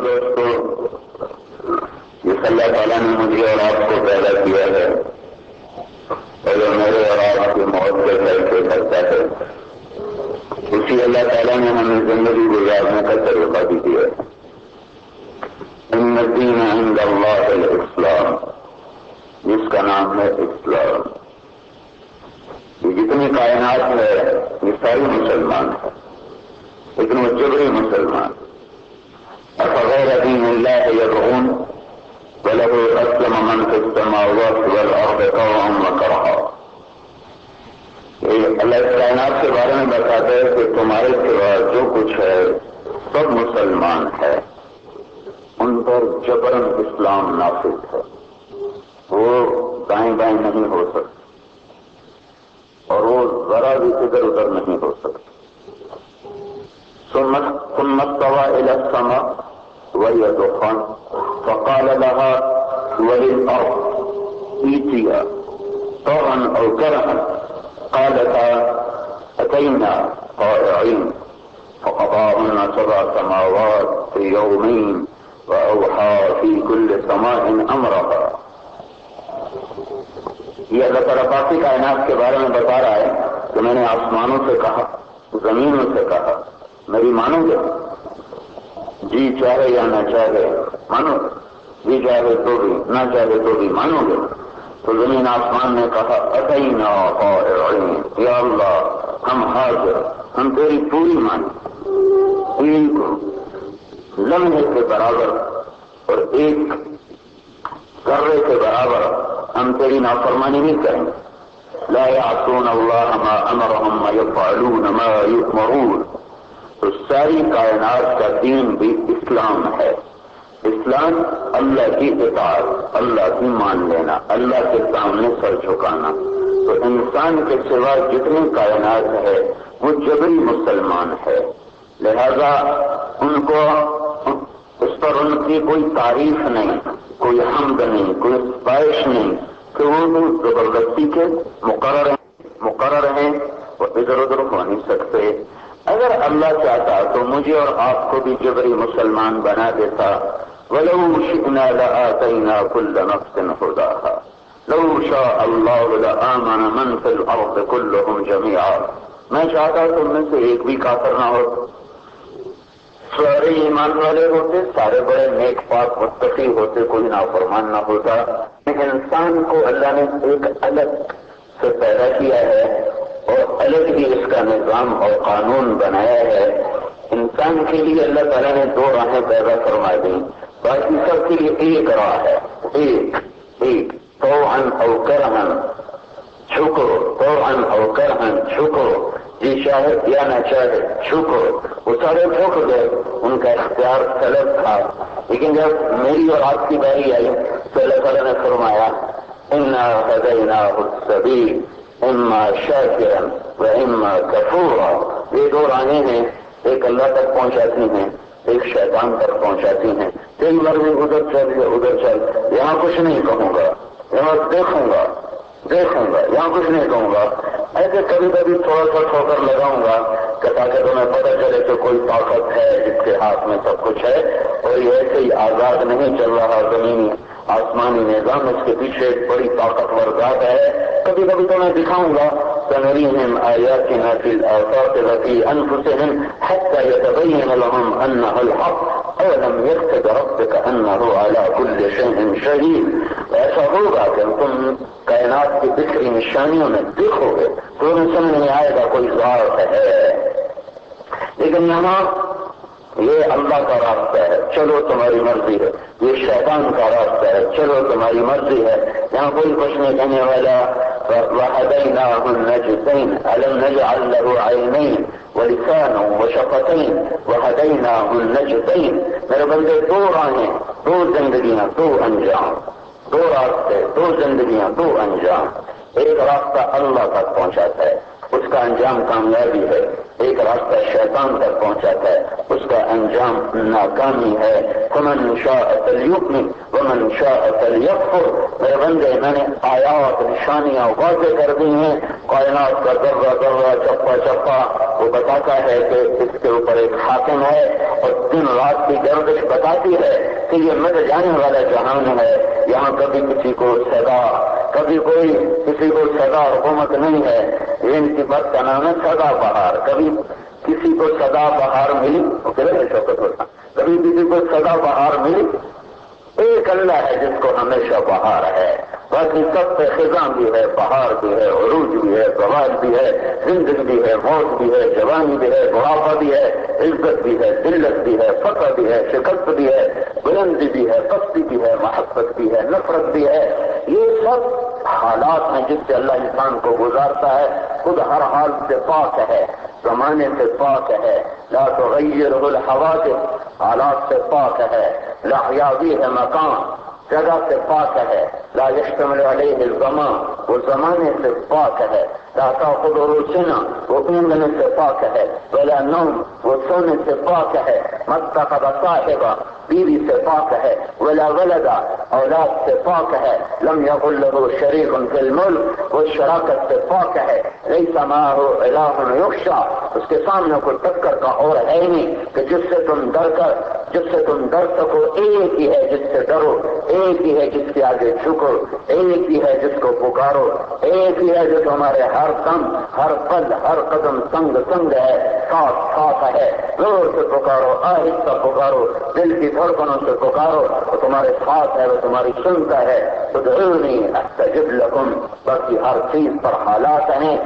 دوستو، جس اللہ تعالیٰ نے مجھے اور آپ کو پیدا کیا ہے اور جو میرے اور آپ کی موت کے فیصلے کرتا ہے، اسی اللہ تعالیٰ نے ہمیں زندگی گزارنے کا طریقہ بھی دیا ہے۔ ان الدین عند اللہ الاسلام، جس کا نام ہے اسلام۔ یہ جتنی کائنات ہے یہ ساری مسلمان ہے، لیکن وہ جبری مسلمان۔ افغیر دین اللہ یبغون وله اسلم من في السماوات والارض طوعا وكرها۔ اللہ اس کائنات کے بارے میں بتاتا ہے کہ تمہارے سوا جو کچھ ہے سب مسلمان ہے، ان پر جبرن اسلام نافذ ہے، وہ دائیں بائیں نہیں ہو سکتے اور وہ ذرا بھی ادھر ادھر نہیں ہو سکتے۔ ثم استوى الى السماء وهي دخان فقال لها وللارض ائتيا طوعا او كرها قالتا اتينا طائعين فقضاهن 7 سماوات في يومين واوحى في كل سماء امرها۔ یہ اللہ تعالیٰ باقی کائنات کے بارے میں بتا رہا ہے کہ میں نے آسمانوں سے کہا، زمینوں سے کہا، میری مانو گے؟ جی چاہے یا نہ چاہے مانو گے، جی چاہے تو بھی نہ چاہے تو بھی مانو گے؟ تو زمین آسمان نے کہا اتینا طائعین، یا اللہ ہم حاضر، ہم تیری پوری مانی، ایک لمحے کے برابر اور ایک ذرے کے برابر ہم تیری نافرمانی نہیں کریں گے۔ لا یعصون اللہ ما امرهم ویفعلون ما یؤمرون۔ تو ساری کائنات کا دین بھی اسلام ہے۔ اسلام اللہ کی اطاعت، اللہ کی مان لینا، اللہ کے سامنے سر جھکانا۔ تو انسان کے سوا جتنی کائنات ہے وہ جبری مسلمان ہے، لہذا ان کو اس پر ان کی کوئی تعریف نہیں، کوئی حمد نہیں، کوئی ستائش نہیں کہ وہ زبردستی کے مقرر ہیں، وہ ادھر ادھر ہو نہیں سکتے۔ اگر اللہ چاہتا تو مجھے اور آپ کو بھی جبری مسلمان بنا دیتا۔ وَلَوْ شِئْنَا لَآتَيْنَا كُلَّ نَفْسٍ هُدَاهَا لَوْ شَاءَ اللَّهُ لَآمَنَ مَنْ فِي الْأَرْضِ كُلُّهُمْ جَمِيعًا۔ میں چاہتا تو ان میں سے ایک بھی کافر نہ ہو، سارے ایمان والے ہوتے، سارے بڑے نیک پاک متقی ہوتے، کوئی نافرمان نہ ہوتا۔ انسان کو اللہ نے ایک الگ سے پیدا کیا ہے اور الگ ہی اس کا نظام اور قانون بنایا ہے۔ انسان کے لیے اللہ تعالیٰ نے 2 راہیں پیدا فرما دی، باقی سب کے لیے ایک راہ ہے، ایک طوعا او کرہا، چھکو، طوعا او کرہا، چھکو، جی چاہے یا نہ چاہے چھکو۔ وہ سارے چھک گئے، ان کا اختیار طلب تھا، لیکن جب میری اور آپ کی باری آئی تو اللہ تعالیٰ نے فرمایا انا ہدیناہ السبیل اما شاکرا و اما کفورا۔ یہ 2 راہیں ہیں، ایک اللہ تک پہنچاتی ہیں، ایک شیطان تک پہنچاتی ہیں۔ تین بار میں ادھر چل یا ادھر چل، یہاں کچھ نہیں کہوں گا، یہاں دیکھوں گا، یہاں کچھ نہیں کہوں گا، ایسے کبھی کبھی تھوڑا سا ٹھوکر لگاؤں گا کہ تاکہ تمہیں پتہ چلے کہ کوئی طاقت ہے جس کے ہاتھ میں سب کچھ ہے، اور یہ ایسے ہی آزاد نہیں چل رہا زمینی آسمانی نظام، اس کے پیچھے ایک بڑی طاقتور ذات ہے۔ کبھی کبھی تو میں دکھاؤں گا سنريهم آياتنا في الآفاق وفي أنفسهم حتى يتبين لهم أنه الحق أولم يكتب ربك أنه على كل شيء شهيد۔ ایسا ہوگا کہ تم کائنات کی بکھری نشانیوں میں دیکھو گے تو تمہیں سمجھ نہیں آئے گا کوئی ذات ہے، لیکن یہاں یہ اللہ کا راستہ ہے، چلو تمہاری مرضی ہے، یہ شیطان کا راستہ ہے، چلو تمہاری مرضی ہے، یہاں کوئی کچھ نہیں کہنے والا۔ وَهَدَيْنَاهُ النَّجْدَيْنِ أَلَمْ نَجْعَلْ لَهُ عَيْنَيْنِ وَلِسَانًا وَشَفَتَيْنِ وَهَدَيْنَاهُ النَّجْدَيْنِ۔ میرے بندے 2 راہیں، 2 زندگیاں، 2 انجام، 2 راستے، 2 زندگیاں، 2 انجام۔ ایک راستہ اللہ تک پہنچاتا ہے، اس کا انجام کامیابی ہے. ایک راستہ شیطان تک پہنچاتا ہے، اس کا انجام ناکامی ہے. فمن شاء فلیؤمن ومن شاء فلیکفر. میرے بندے، میں نے آیات نشانیاں واضح کر دی ہیں. کائنات کا ذرہ ذرہ چپا چپا وہ بتاتا ہے کہ اس کے اوپر ایک حاکم ہے، اور دن رات کی گردش بتاتی ہے کہ یہ مٹ جانے والا جہان ہے. یہاں کبھی کسی کو سزا، کبھی کوئی کسی کو سزا حکومت نہیں ہے. یہ ان کی بات کا نام ہے سزا بہار. کبھی کسی کو سزا بہار ملی، شوقت ہوتا، کبھی کسی کو سزا بہار ملی. ایک اللہ ہے جس کو ہمیشہ بہار ہے. باقی سب پہ خزاں بھی ہے، بہار بھی ہے، عروج بھی ہے، زوال بھی ہے، زندگی بھی ہے، موت بھی ہے، جوانی بھی ہے، بڑھاپا بھی ہے، عزت بھی ہے، ذلت بھی ہے، فتح بھی ہے، شکست بھی ہے، بلندی بھی ہے، پستی بھی ہے، محبت بھی ہے، نفرت بھی ہے. یہ سب حالات ہیں جس سے اللہ انسان کو گزارتا ہے. خود ہر حال سے پاک ہے، زمانے سے پاک ہے. لا تغیرہ الحوادث، حالات سے پاک ہے. لا یابی ہے مکان، جگہ سے پاک ہے. لا یشتمل علیہ الزمان، وہ زمانے سے پاک ہے. لا تأخذہ سنہ، وہ اونگنے سے پاک ہے. ولا نوم، وہ سونے سے پاک ہے. ما اتخذ صاحبہ، بیوی سے پاک ہے. ولا ولدا، اولاد سے پاک ہے. لم یکن لہ شریک فی الملک، وہ شراکت سے پاک ہے. لیس معہ الہ یخشی، اس کے سامنے کوئی ٹکر کا اور ہے نہیں کہ جس سے تم ڈر سکو. ایک ہی ہے جس سے ڈرو، ایک ہی ہے جس کے آگے جھکو، ایک ہی ہے جس کو پکارو، ایک ہی ہے جو تمہارے ہر دم، ہر پل، ہر قدم سنگ سنگ ہے، ساتھ ساتھ ہے. زور سے پکارو، آہستہ پکارو، دل کی دھڑکنوں سے پکارو، وہ تمہارے ساتھ ہے، وہ تمہاری سنتا ہے. ادعونی استجب لکم. باقی ہر چیز پر حالات ہیں.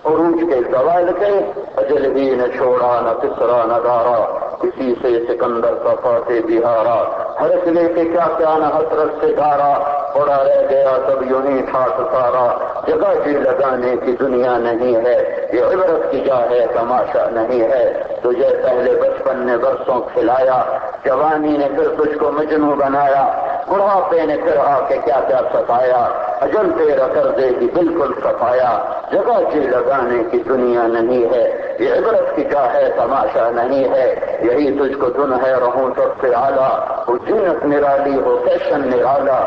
عروج کے زوال کے، اجل بھی نہ چھوڑا، نہ کسرا نہ دارا، کسی سے سکندر کا فاتح بہارا. حرس لے کے کیا نہ حسرت سے دھارا، اڑا رہ گیا سب یوں ہی ٹھاٹ سارا. جگہ جی لگانے کی دنیا نہیں ہے، یہ عبرت کی جا ہے، تماشا نہیں ہے. تجھے پہلے بچپن نے برسوں کھلایا، جوانی نے پھر تجھ کو مجنوں بنایا، بڑھاپے نے پھر آ کے کیا ستایا. اجل تیرا کر دے گی بالکل صفایا. جگہ جی لگانے کی دنیا نہیں ہے، یہ عبرت کی جا ہے، تماشا نہیں ہے. یہی تجھ کو دن ہے رہوں سب سے اعلیٰ، وہ جنت نرالی ہو فیشن نرالا.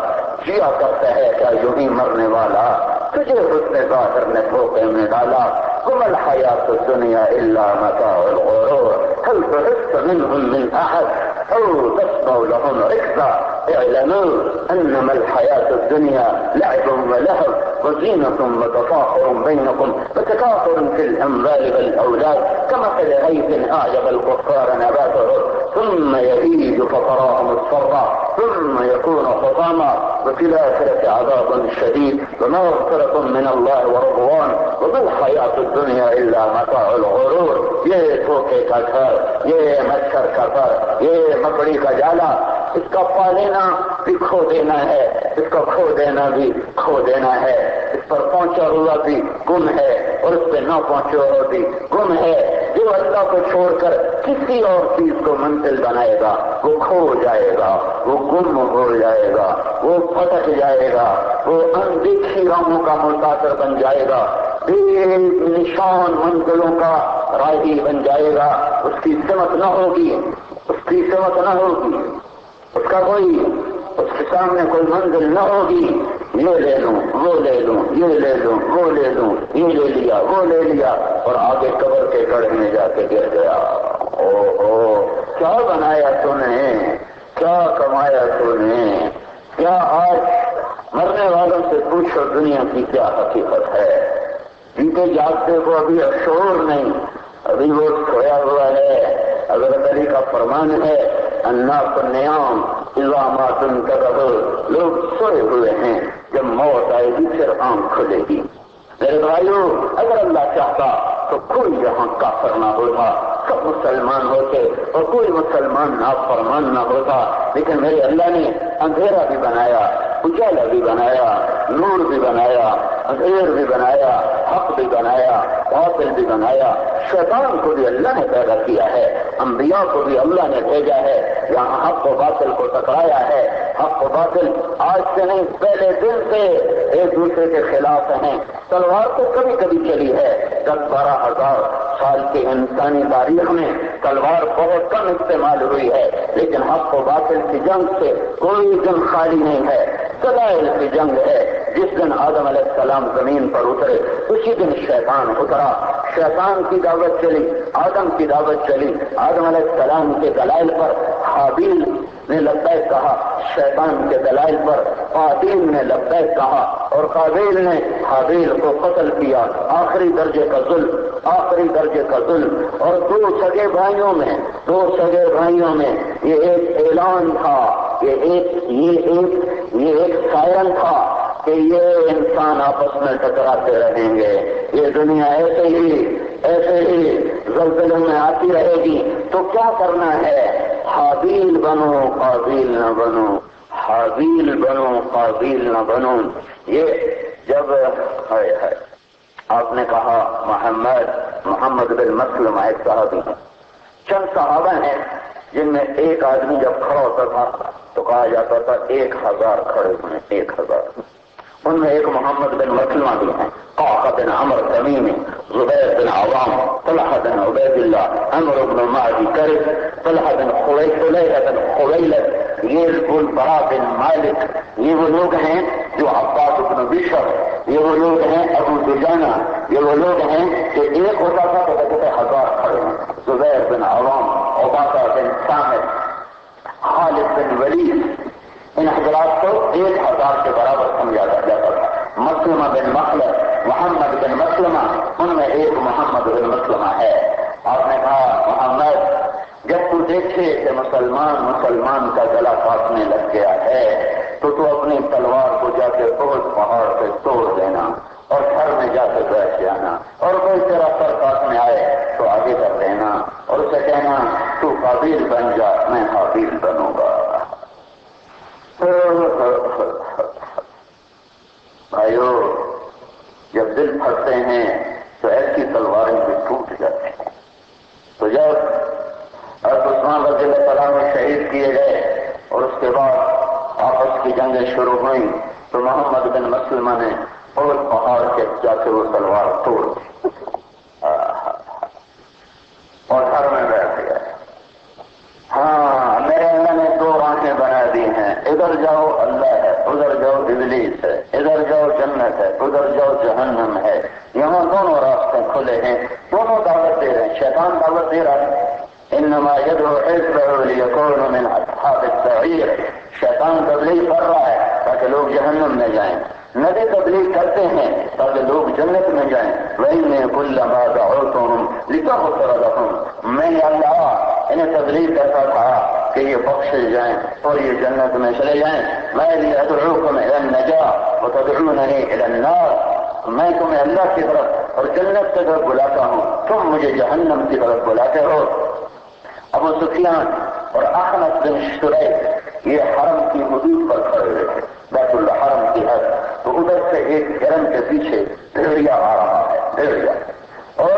جیا کرتا ہے کیا یوں ہی مرنے والا، تجھے حسن ظاہر نے دھوکے میں ڈالا. قم الحیات الدنیا الا متاع الغرور، هل تحس منهم من احد او تسمع لهم ركزا. اعلموا انما الحياة الدنيا لعب ولهو وزينة وتفاخر بينكم وتكاثر في الاموال والاولاد كمثل غيث اعجب الكفار نباته ثم يهيج فتراه مصفرا ثم يكون حطاما وفي الاخرة عذاب شديد ومغفرة من الله ورضوان وما الحياة الدنيا الا متاع الغرور. یہ دھوکے کا گھر، یہ مچھر کا گھر، یہ مکڑی کا جالا، اس کا پا لینا بھی کھو دینا ہے، اس کا کھو دینا بھی کھو دینا ہے. اس پر پہنچا ہوا بھی گم ہے، اور اس پہ نہ پہنچا ہوا بھی گم ہے. جو اللہ کو چھوڑ کر کسی اور چیز کو منزل بنائے گا وہ کھو جائے گا، وہ گم ہو جائے گا، وہ پھٹک جائے گا، وہ اندیکھی راہوں کا مسافر بن جائے گا، بے نشان منزلوں کا راہی بن جائے گا. اس کی سمت نہ ہوگی، اس کی سمت نہ ہوگی، اس کا اس کے سامنے کوئی منزل نہ ہوگی. یہ لے لوں، وہ لے لوں، یہ لے لوں، وہ لے لوں، یہ لے لیا، وہ لے لیا، اور آگے قبر کے گڑھ میں جا کے گر گیا. کیا بنایا تو نے، کیا کمایا تو نے. کیا آج مرنے والوں سے پوچھو دنیا کی کیا حقیقت ہے. جیتے جاگتے کو ابھی شعور نہیں، ابھی وہ سویا ہوا ہے. حضرت علی کا فرمان ہے الناس نیام اذا ما تنتظر، لوگ سوئے ہوئے ہیں، جب موت آئے گی پھر آنکھ کھلے گی. میرے بھائیو، اگر اللہ چاہتا تو کوئی یہاں کافر نہ ہوتا، سب مسلمان ہوتے اور کوئی مسلمان نافرمان نہ ہوتا. لیکن میرے اللہ نے اندھیرا بھی بنایا، اجالا بھی بنایا، نور بھی بنایا، اندھیر بھی بنایا، حق بھی بنایا، باطل بھی بنایا. شیطان کو بھی اللہ نے پیدا کیا ہے، انبیاء کو بھی اللہ نے بھیجا ہے. یہاں حق و باطل کو ٹکرایا ہے. حق و باطل آج سے نہیں، پہلے دن سے ایک دوسرے کے خلاف ہیں. تلوار تو کبھی کبھی چلی ہے، 10-12 ہزار سال کی انسانی تاریخ میں تلوار بہت کم استعمال ہوئی ہے، لیکن حق و باطل کی جنگ سے کوئی دن خالی نہیں ہے، دلائل کی جنگ ہے۔ جس دن آدم علیہ السلام زمین پر اترے اسی دن شیطان اترا، شیطان کی دعوت چلی، آدم کی دعوت چلی، آدم علیہ السلام کے دلائل پر حابیل نے لبیک کہا، شیطان کے دلائل پر قابیل نے لبیک کہا، اور قابیل نے حابیل کو قتل کیا، آخری درجے کا ظلم، آخری درجے کا ظلم۔ اور دو سگے بھائیوں میں یہ ایک اعلان تھا، یہ ایک سائرن تھا کہ یہ انسان آپس میں ٹکراتے رہیں گے، یہ دنیا ایسے ہی زلزلوں میں آتی رہے گی، تو کیا کرنا ہے؟ حابیل بنو قابیل نہ بنو، حابیل بنو قابیل نہ بنو۔ یہ جب آپ نے کہا محمد بن مسلمہ ایک صحابی ہیں، چند صحابہ ہیں جن میں ایک آدمی جب کھڑا ہوتا تھا تو کہا جاتا تھا 1000 کھڑے ہوئے، 1000۔ ان میں ایک محمد بن مسلمہ بھی ہیں، قعقع بن عمر تمیمی، زبیر بن عوام، طلحہ بن عبید اللہ، عمرو بن معدی کرب، طلحہ بن طلحہ بن خویلد، یہ البراء بن مالک، یہ وہ لوگ ہیں جو عباس بن بشر، یہ وہ لوگ ہیں ابو دجانہ، یہ وہ لوگ ہیں کہ ایک ہوتا تھا تو کہتے تھے 1000 کھڑے ہیں۔ زبیر بن عوام، عبادہ بن صامت، خالد بن ولید، ان حضرات کو 1000 کے برابر سمجھا جاتا تھا۔ مسلمہ بن مخلد، محمد بن مسلمہ، ان میں ایک محمد بن مسلمہ ہے۔ آپ نے کہا محمد جب تو دیکھے کہ مسلمان کا گلا کاٹنے لگ گیا ہے تو اپنی تلوار کو جا کے بہت پہاڑ پہ توڑ دینا اور گھر میں جا کے بیٹھ جانا، اور کوئی تیرا سر کاٹنے آئے تو آگے کر دینا اور اسے کہنا تو قابیل بن جا، میں حابیل بنوں گا۔ بھائیو، جب دل پھٹتے ہیں تو ایسی تلواریں بھی ٹوٹ جاتی ہیں۔ تو جب عثمان رضی اللہ عنہ شہید کیے گئے اور اس کے بعد آپس کی جنگیں شروع ہوئیں تو محمد بن مسلمہ نے بہت پہاڑ کے جا کے وہ تلوار توڑ دی اور گھر میں بیٹھ گیا۔ ہاں، میرے اللہ نے 2 آنکھیں بنا دی ہیں، ادھر جاؤ اللہ ہے، ادھر جاؤ ابلیس ہے، ادھر جاؤ جنت ہے، ادھر جاؤ جہنم ہے۔ یہاں دونوں راستے کھلے ہیں، دونوں دعوت دے رہے ہیں، شیطان دعوت دے رہا ہے انما يدعو حزبه ليكونوا من اصحاب السعير، شیطان تبلیغ کر رہا ہے تاکہ لوگ جہنم میں جائیں، نبی تبلیغ کرتے ہیں تاکہ لوگ جنت میں جائیں۔ وَإِنِّي كُلَّمَا دَعَوْتُهُمْ لِتَغْفِرَ لَهُمْ، میں اللہ انہیں تبلیغ کرتا تھا کہ یہ بخشے جائیں اور یہ جنت میں چلے جائیں۔ میں أَدْعُوكُمْ إِلَى النَّجَاةِ وَتَدْعُونَنِي إِلَى النَّارِ، میں تمہیں اللہ کی طرف اور جنت کی طرف بلاتا ہوں، تم مجھے جہنم کی طرف بلاتے ہو۔ ابو سفیان اور اخنس بن شریح یہ حرم کی حدود پر کھڑے ہوئے تھے، بیت الحرم کی حد، تو ادھر سے ایک ہرن کے پیچھے بھیڑیا آ رہا ہے، بھیڑیا، اور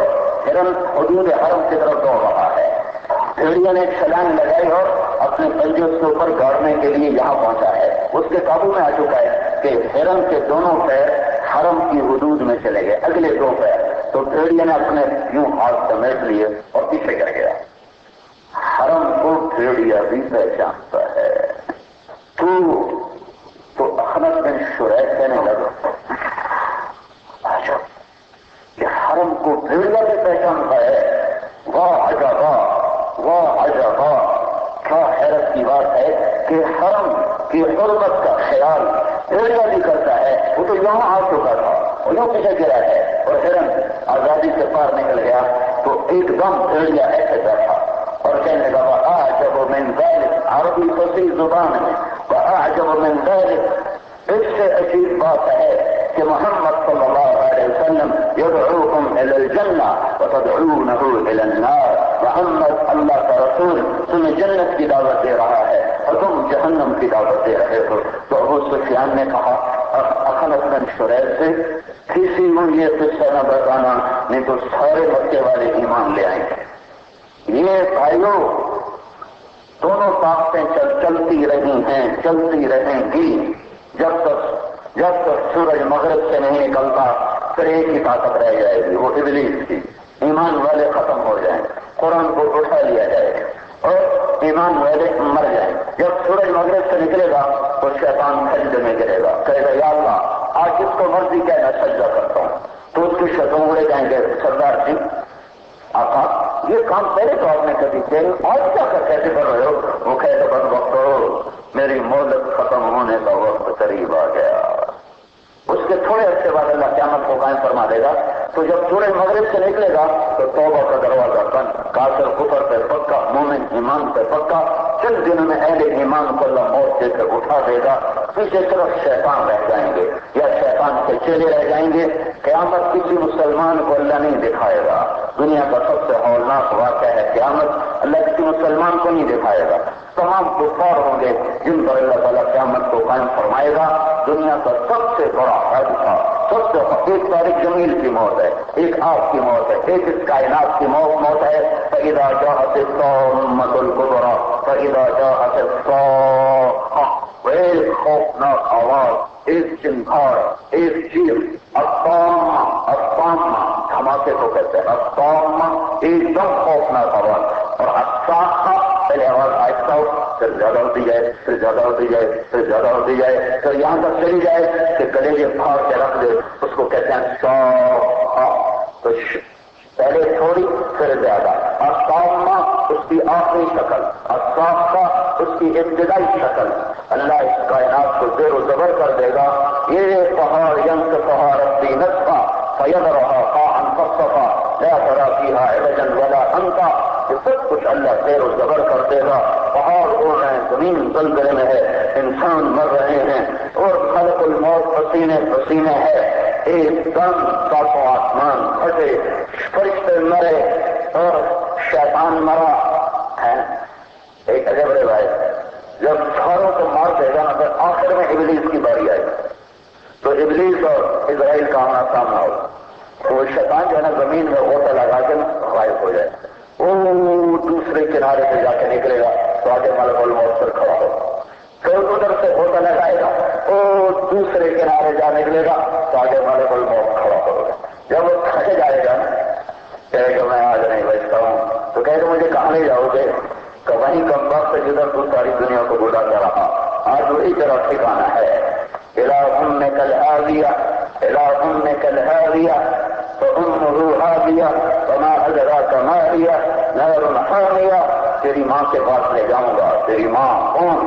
ہرن حدود حرم کی طرف دوڑ رہا ہے۔ بھیڑیا نے ایک چھلانگ لگائی اور اپنے پنجے اس کے اوپر گاڑنے کے لیے یہاں پہنچا ہے، اس کے قابو میں آ چکا ہے کہ ہرن کے دونوں پیر حرم کی حدود میں چلے گئے، اگلے 2 پیر، تو بھیڑیا نے اپنے یوں ہاتھ سمیٹ لیے اور پیچھے گر گیا۔ حرم کو بھیڑیا بھی پہچانتا ہے۔ تو اخنس بن شریح کہنے لگا اچھا یہ حرم کو بھیڑیا بھی پہچانتا ہے، واہ عجبا، واہ عجبا، کیا حیرت کی بات ہے کہ حرم کی حرمت کا خیال بھیڑیا بھی کرتا ہے۔ وہ تو یہاں آ چکا تھا اور یوں پیچھے گرا ہے اور ہرن آزادی سے پار نکل گیا، تو ایک دم بھیڑیا ایسے بیٹھا اور کہنے لگا اعجب من ذلك، عربی فصیح زبان میں، واعجب من ذلك، اس سے عجیب بات ہے کہ محمد صلی اللہ علیہ وسلم يدعوكم الى الجنہ وتدعونه الى النار، محمد اللہ کا رسول تمہیں جنت کی دعوت دے رہا ہے اور تم جہنم کی دعوت دے رہے ہو۔ تو ابو سفیان نے کہا اخنس بن شریح سے کسی کو یہ قصہ نہ بتانا نہیں تو سارے مکے والے ایمان لے آئیں گے۔ یہ بھائیوں دونوں طاقتیں چلتی رہی ہیں، چلتی رہیں گی، جب تک سورج مغرب سے نہیں نکلتا پھر ایک ہی طاقت رہ جائے گی، وہ ابلیس کی، ایمان والے ختم ہو جائیں، قرآن کو اٹھا لیا جائے اور ایمان والے مر جائیں۔ جب سورج مغرب سے نکلے گا تو شیطان سجدے میں گرے گا، کہے گا یا اللہ آج جس کو مرضی کیا میں سجدہ کرتا ہوں، تو اس کے شتوں اڑے جائیں گے، سردار جی آقا یہ کام پہلے تو آپ نے کبھی کیا، آج کیا کر کیسے کر رہے ہو؟ وہ کہے تو بد وقت ہو، میری مہلت ختم ہونے کا وقت قریب آ گیا۔ اس کے تھوڑے عرصے بعد اللہ قیامت کو قائم فرما دے گا، تو جب سورج مغرب سے نکلے گا تو توبہ کا دروازہ بند، کافر کفر پہ پکا، مومن ایمان پہ پکا، چند دنوں میں اہل ایمان کو اللہ موت دے کر اٹھا دے گا، پیچھے صرف شیطان رہ جائیں گے یا شیطان کے چیلے رہ جائیں گے۔ قیامت کسی مسلمان کو اللہ نہیں دکھائے گا، دنیا کا سب سے ہولناک واقعہ ہے قیامت، اللہ کسی مسلمان کو نہیں دکھائے گا، تمام کفار ہوں گے جن پر اللہ تعالیٰ قیامت کو قائم فرمائے گا۔ دنیا کا سب سے بڑا حادثہ، سب سے ایک طارق جمیل کی موت ہے، ایک آپ کی موت ہے، ایک اس کائنات کی موت ہے۔ فَإِذَا جَاءَتِ الطَّامَّةُ الْكُبْرىٰ فَإِذَا جَاءَتِ الصَّاخَّةُ، ایک خوفناک آواز، ایک چنگھاڑ، ایک چیخ، الطامہ دھماکے کو کہتے ہیں، الطامہ ایک دم خوفناک آواز، اور الصاخہ پہلے آواز آہستہ ہو، پھر زیادہ ہوتی جائے، پھر زیادہ ہوتی جائے، پھر زیادہ ہوتی جائے، پھر یہاں تک چلی جائے کہ کلیجے پھاڑ کے رکھ دے، اس کو کہتے ہیں صاخہ۔ تو پہلے تھوڑی پھر زیادہ، الطامہ اس کی آخری شکل، الصاخہ اس کی ابتدائی شکل۔ اللہ اس کائنات کو زیر و زبر کر دے گا، یہ پہاڑ ينصفها ربي نصفا فيذرها قاعا صفصفا لا ترى فيها عوجا ولا امتا، یہ سب کچھ اللہ زیر و زبر کر دے گا، پہاڑ اڑ رہے ہیں، زمین زلزلے میں ہے، انسان مر رہے ہیں، اور خلق الموت پسینے پسینے ہے، ایک دم ساتوں آسمان پھٹے، فرشتے مرے اور شیطان مرا ہے۔ ایک عجب روایت، جب ساروں کو مار دے گا پھر آخر میں ابلیس کی باری آئے تو ابلیس اور اسرائیل کا آمنا سامنا ہو، وہ شیطان جو ہے نا زمین میں غوطہ لگا کے غائب ہو جائے، وہ دوسرے کنارے پہ جا کے نکلے گا تو آگے ملک الموت پر کھڑا ہو، پھر ادھر سے غوطہ لگائے گا، وہ دوسرے کنارے جا نکلے گا تو آگے ملک الموت کھڑا ہوگا۔ جب وہ تھک جائے گا کہے گا میں آج نہیں بچتا ہوں، تو کہے گا مجھے کہاں لے جاؤ گے؟ کہ وہیں کم وقت جدھر تو ساری دنیا کو گزارتا رہا، آج وہی تیرا ٹھکانا ہے۔ إلى أمك الهاوية إلى أمك الهاوية فأمه هاوية وما أدراك ما هي نار حامية، تیری ماں کے پاس لے جاؤں گا، تیری ماں کون؟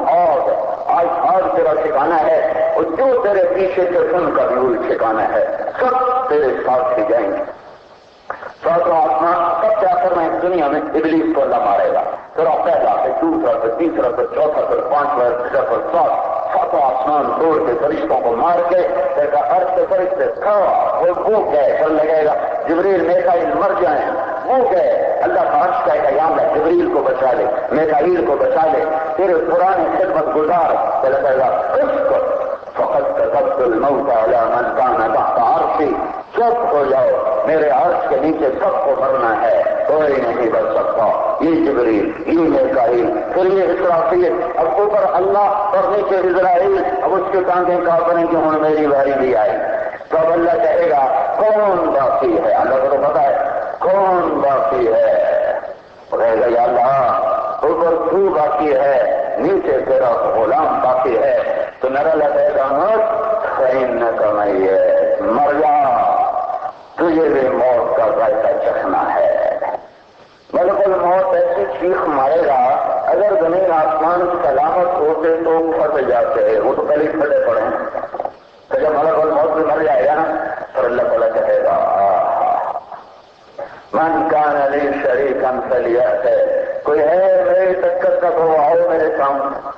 آج تیرا ٹھکانا ہے، اور جو تیرے پیچھے سے سن کا بھی ٹھکانا ہے، سب تیرے ساتھ ہی جائیں گے۔ ساتوں آسمان سب سے آخر میں دنیا میں ابلیس کو اللہ مارے گا، پھر پہلا، پھر دوسرا، پھر تیسرا، پھر چوتھا، پھر پانچواں، پھر ساتوں آسمان توڑ کے فرشتوں کو مار کے عرش کے فرشتے وہ بھوک گئے، پھر لگے گا جبریل میکائیل مر جائیں، وہ گئے، اللہ کا عرش کا قیام ہے، جبریل کو بچا لے، میکائیل کو بچا لے، پھر پرانے خدمت گزار لگے گا فقط كتبت الموت على من كان تحت عرشي، چپ ہو جاؤ، میرے عرش کے نیچے سب کو مرنا ہے، کوئی نہیں بچ سکتا، یہ جبریل، یہ میکائیل، پھر یہ اسرافیل، اب اوپر اللہ اور نیچے اسرائیل، اب اس کے ٹانگیں کہا کریں کہ ہوں میری باری بھی آئی، تب اللہ کہے گا کون باقی ہے؟ اللہ کو تو پتا ہے کون باقی ہے، کہے گا یا اللہ اوپر تو باقی ہے، نیچے تیرا غلام باقی ہے، تو میرا اللہ کہے گا مر جا، تجھے بھی موت کا ذائقہ چکھنا ہے۔ ملک الموت ایسی چیخ مارے گا، اگر زمین آسمان سلامت ہوتے تو پھٹ جاتے، وہ تو پہلے پھٹے پڑے ہیں، تو جب ملک الموت بھی مر جائے گا نا پھر اللہ تعالیٰ کہے گا من کان لی شریکا فلیأتِ، کوئی ہے میری ٹکر کا تو آؤ میرے سامنے،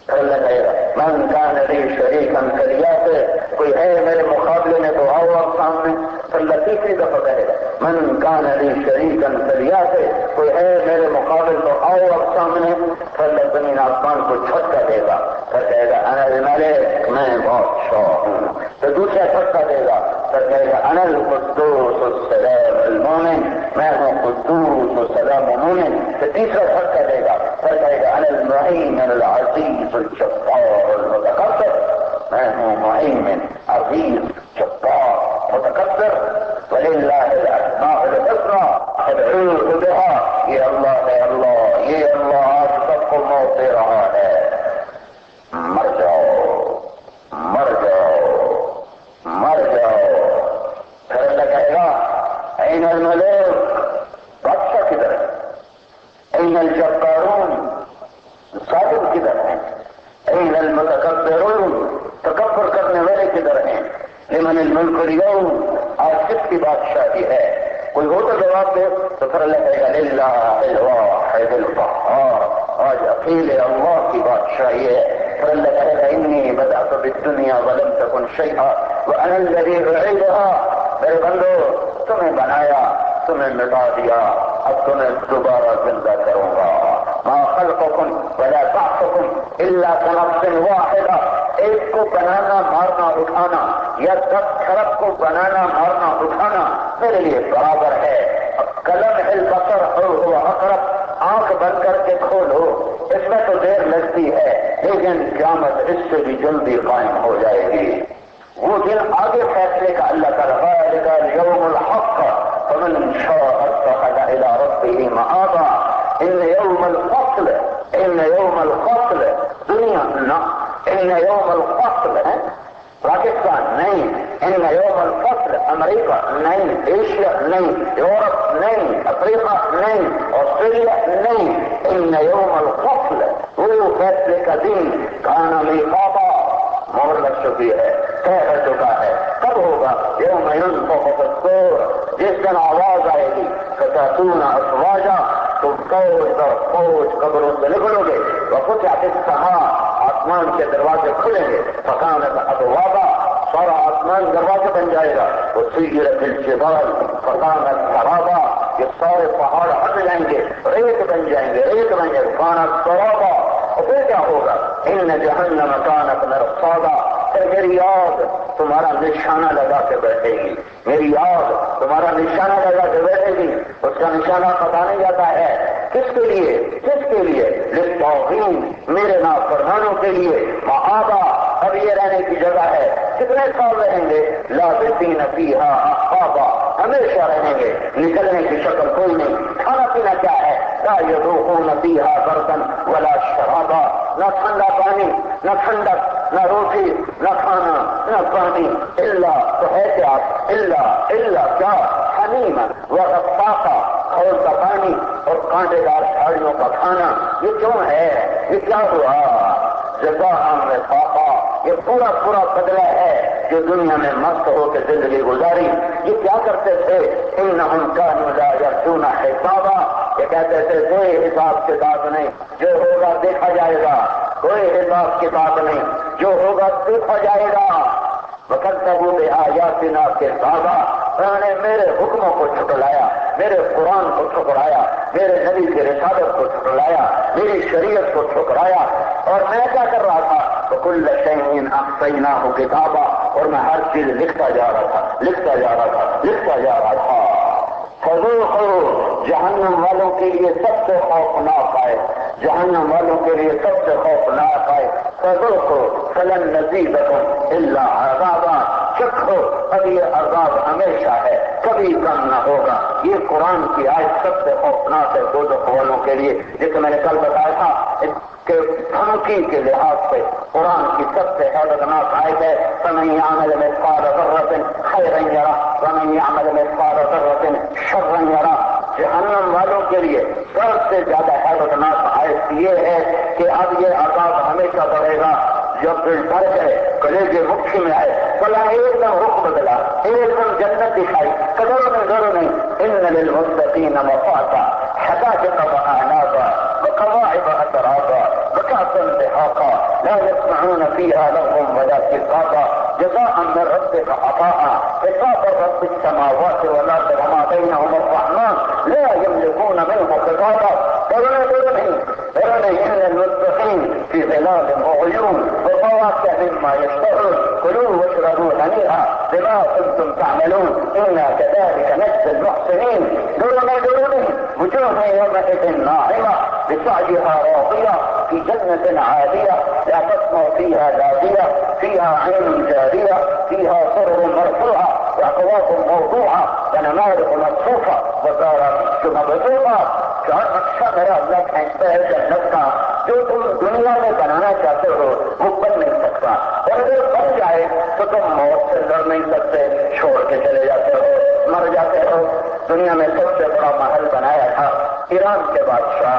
پھر اللہ کہے گا من کان لی شریکا فلیأتِ، کوئی ہے میرے مقابلے میں تو آؤ آپ سامنے، پھر اللہ تیسری دفعہ کہے گا من کان لی شریکا فلیأتِ، کوئی ہے میرے مقابل تو آؤ آپ سامنے، پھر اللہ زمین آسمان کو جھٹکا دے گا، پھر کہے گا انا الملک، میں بادشاہ ہوں، پھر دوسرا جھٹکا دے گا، پھر کہے گا انا القدوس السلام المومن، میں ہوں قدوس السلام مومن، پھر تیسرا جھٹکا دے گا، پھر کہے گا انا المهيمن العزیز الجبار المتکبر، میں ہوں مہیمن عزیز جبار متکبر، لمن الملک اليوم، آج کس کی بادشاہی ہے؟ کوئی ہو تو جواب دے، تو پھر اللہ کہے گا للہ الواحد القہار، آج اکیلے اللہ کی بادشاہی ہے۔ پھر اللہ کہے گا انی بدأت بالدنیا ولم تکن شیئا وانا الذی اعیدها، میرے بندو تمہیں بنایا، تمہیں مٹا دیا، اب تمہیں دوبارہ زندہ کروں گا۔ ما خلقکم ولا بعثکم الا كنفس واحدہ، ایک کو بنانا مارنا اٹھانا یا 10 کھرب کو بنانا مارنا اٹھانا میرے لیے برابر ہے۔ اب قلم البصر ہو اقرب، آنکھ بند کر کے کھولو، اس میں تو دیر لگتی ہے لیکن قیامت اس سے بھی جلدی قائم ہو جائے گی۔ وہ دن آگے فیصلے کا اللہ تعالیٰ ذالک الیوم الحق فمن شاء اتخذ الی ربہ مآبا، ان یوم الفصل، ان یوم الفصل، دنیا نہ، ان یوم الفصل ہے پاکستان نہیں، ان یوم الفصل امریکہ نہیں، ایشیا نہیں، یورپ نہیں، افریقہ نہیں، آسٹریلیا نہیں، ان یوم الفصل، وہ فیصلے کا دن کان میقاتا، مہر لگ چکی ہے، طے ہو چکا ہے۔ کب ہوگا؟ یوم ینفخ فی الصور، جس دن آواز آئے گی، فتأتون افواجا، تم فوج در فوج قبروں سے نکلو گے، وفتحت السماء، آسمان کے دروازے کھلیں گے، فکانت ابوابا، سارا آسمان دروازے بن جائے گا، وسیرت الجبال فکانت سرابا، یہ سارے پہاڑ ہٹ جائیں گے، ریت بن جائیں گے، ریت بن جائے گا، کانت سرابا، اور پھر کیا ہوگا؟ ان جہنم کانت مرصادا، پھر میری یاد تمہارا نشانہ لگا کے بیٹھے گی، میری یاد تمہارا نشانہ لگا کے بیٹھے گی، اس کا نشانہ پتا نہیں جاتا ہے کس کے لیے، کس کے لیے؟ للطاغین، میرے نافرمانوں کے لیے، مآبا، اب یہ رہنے کی جگہ ہے، کتنے سال رہیں گے؟ لابثین فیہا احقابا، ہمیشہ رہیں گے، نکلنے کی شکل کوئی نہیں۔ کھانا پینا کیا ہے؟ لا یذوقون فیہا بردا ولا شرابا، نہ ٹھنڈا پانی، نہ ٹھنڈک، نہ روٹی، نہ کھانا، نہ پانی، الا تو ہے کیا؟ الا کیا؟ حمیما وغساقا، کھولتا پانی اور کانٹے دار جھاڑیوں کا کھانا۔ یہ کیوں ہے؟ یہ کیا ہوا؟ جزاء وفاقا، یہ پورا بدلہ ہے جو دنیا میں مست ہو کے زندگی گزاری۔ یہ کیا کرتے تھے؟ انہم کانوا لا یرجون حسابا، یہ کہتے تھے کوئی حساب کتاب نہیں، جو ہوگا دیکھا جائے گا، کوئی حساب کتاب نہیں، جو ہوگا دیکھا جائے گا۔ وَكَذَّبُوا بِآيَاتِنَا كِذَّابًا، انہوں نے میرے حکموں کو ٹھکرایا، میرے قرآن کو ٹھکرایا، میرے نبی کی رسالت کو ٹھکرایا، میری شریعت کو ٹھکرایا، اور میں کیا کر رہا تھا؟ وَكُلَّ شَيْءٍ أَحْصَيْنَاهُ كِتَابًا، اور میں ہر چیز لکھتا جا رہا تھا۔ فذوقوا، جہنم والوں کے لیے سب سے خوفناک ہے، جہنم والوں کے لیے سب سے خوفناک ہے، فذوقوا فلن نزیدکم الا عذابا، چکھو اب یہ عذاب ہمیشہ ہے، کبھی کم نہ ہوگا۔ یہ قرآن کی آیت سب سے خوفناک ہے دوزخ والوں کے لیے، جسے میں نے کل بتایا تھا کہ دھمکی کے لحاظ سے قرآن کی سب سے حیرتناک آیت ہے، فمن یعمل مثقال ذرة خیرا یرہ ومن یعمل مثقال ذرة شرا یرہ۔ جہنم والوں کے لیے سب سے زیادہ حیرتناک آیت یہ ہے کہ اب یہ عذاب ہمیشہ بڑھے گا، جب دل ڈر گئے، کلیجے مٹھی میں آئے، بلا ایک دم رخ بدلا، ایک دم جنت دکھائی، قدروں میں ضرور نہیں۔ ان للمتقین مفازا حدائق واعنابا وكواعب اترابا وكأسا دهاقا لا يسمعون فيها لغوا ولا كذابا جزاء من ربك عطاء حساب رب السماوات والارض وما بينهما الرحمن لا يملكون منه خطابا۔ ان المتقين في ظلال وعيون وفواكه مما يشتهون كلوا واشربوا هنيئا بما كنتم تعملون انا كذلك نجزي المحسنين۔ درون وجوه يومئذ ناعمة بسعيها راضية في جنة عالية لا تسمع فيها لاغية فيها عين جارية فيها سرر مرفوعة وأكواب موضوعة ونمارق مصفوفة وزارات مبثوثة۔ اچھا میرا اللہ کھینچتا ہے جنت کا، جو تم دنیا میں بنانا چاہتے ہو وہ بن نہیں سکتا، اور اگر بن جائے تو تم موت سے لڑ نہیں سکتے، چھوڑ کے چلے جاتے ہو، مر جاتے ہو۔ دنیا میں سب سے بڑا محل بنایا تھا ایران کے بادشاہ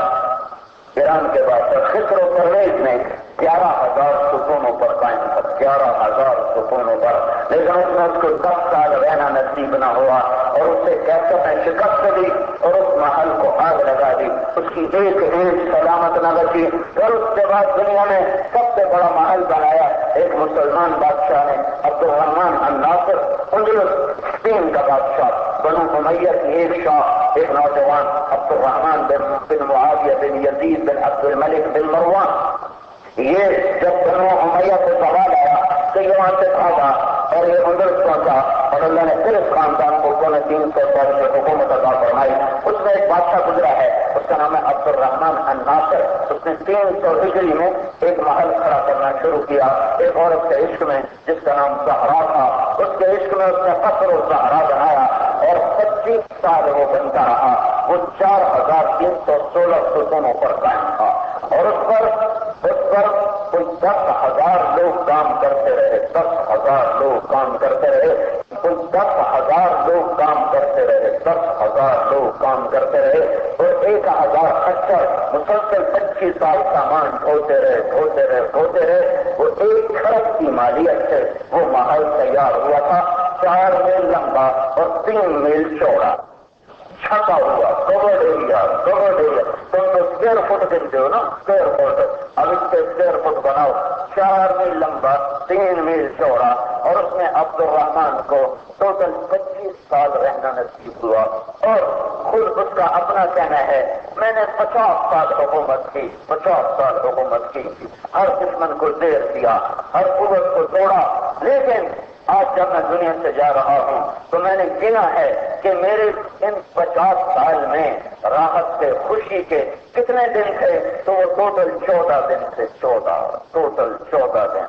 خسرو پرویز نے 11,000 ستونوں پر قائم کر 11,000 ستونوں پر، لیکن اس میں اس کو 10 سال رہنا نصیب نہ ہوا اور اسے کیسٹیں شکست دی اور اس محل کو آگ لگا دی، اس کی ایک اینٹ سلامت نہ بچی۔ اور اس کے بعد دنیا میں سب سے بڑا محل بنایا ایک مسلمان بادشاہ نے، عبد الرحمن الناصر، اندلس اسپین کا بادشاہ، بنو امیہ کی ایک شاہ، ایک نوجوان عبد الرحمن بن معاویہ بن یزید بن عبد الملک بن مروان، یہ جب بنو امیہ سے سوال آیا تو یہ وہاں سے بھاگا اور یہ اندلس پہنچا اور اللہ نے پھر اس خاندان کو 350 سال سے حکومت عطا فرمائی۔ اس میں ایک بادشاہ گزرا ہے، اس کا نام ہے عبد الرحمن الناصر۔ اس نے 300 ہجری میں ایک محل کھڑا کرنا شروع کیا ایک عورت کے عشق میں جس کا نام زہرا تھا۔ اس کے عشق میں اس نے قصر و زہرا بنایا اور 25 سال وہ بنتا رہا۔ وہ 4316 ستونوں پر قائم تھا اور اس پر کوئی 10,000 لوگ کام کرتے رہے، 10,000 لوگ کام کرتے رہے، کوئی 10,000 لوگ کام کرتے رہے، 10,000 لوگ کام کرتے رہے اور 1,000 خچر مسلسل 25 سال سامان ڈھوتے رہے۔ وہ 1 کھرب کی مالیت سے وہ محل تیار ہوا تھا، 4 میل لمبا اور 3 میل چوڑا، چھپا ہوا کورڈ ایریا۔ تم تو اسکوائر فٹ دیکھتے ہو نا، اسکوائر فٹ، اب اس کے اسکوائر فٹ بناؤ، 4 میل لمبا 3 میل چوڑا، اور اس میں عبد الرحمان کو ٹوٹل 25 سال رہنا نصیب ہوا۔ اور خود اس کا اپنا کہنا ہے، میں نے 50 سال حکومت کی، 50 سال حکومت کی، ہر دشمن کو زیر دیا، ہر قوت کو توڑا، لیکن آج جب میں دنیا سے جا رہا ہوں تو میں نے گنا ہے کہ میرے ان 50 سال میں راحت سے، خوشی کے کتنے دن تھے، تو وہ ٹوٹل 14 دن تھے، 14 دن،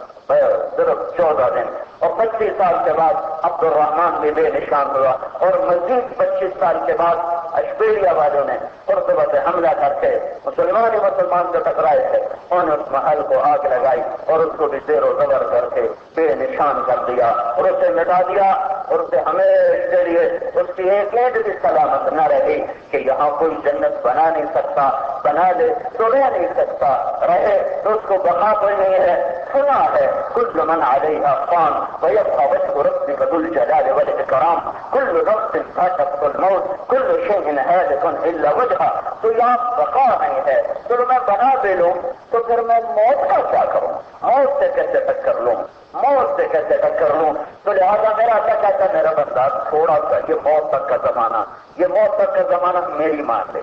صرف 14 دن۔ اور 25 سال کے بعد عبد الرحمان بھی بے نشان ہوا اور مزید 25 سال کے بعد اشبیلیا والوں نے قرطبہ سے حملہ کر کے مسلمان سے ٹکرائے تھے، انہوں نے اس محل کو آگ لگائی اور اس کو بھی زیر و زبر کر کے بے نشان کر دیا اور اسے مٹا دیا، اور اسے ہمیشہ کے لیے اس کی ایک اینٹ بھی سلامت نہ رہی کہ یہاں کوئی جنت بنا نہیں سکتا، بنا دے تو رہ نہیں سکتا، رہے تو اس کو بقا کوئی نہیں ہے۔ سنا ہے کل من علیہا فان ویبقى وجه ربک ذو الجلال والاکرام، کل نفس ذائقۃ الموت، کل شیء ہالک الا وجہہ۔ تو یہاں بقا نہیں ہے، تو میں بنا بھی لوں تو پھر میں موت کا کیا کروں؟ موت سے کیسے ٹکر لوں؟ تو لہٰذا میرا اللہ کہتا ہے، میرا بندہ تھوڑا سا یہ موت تک کا زمانہ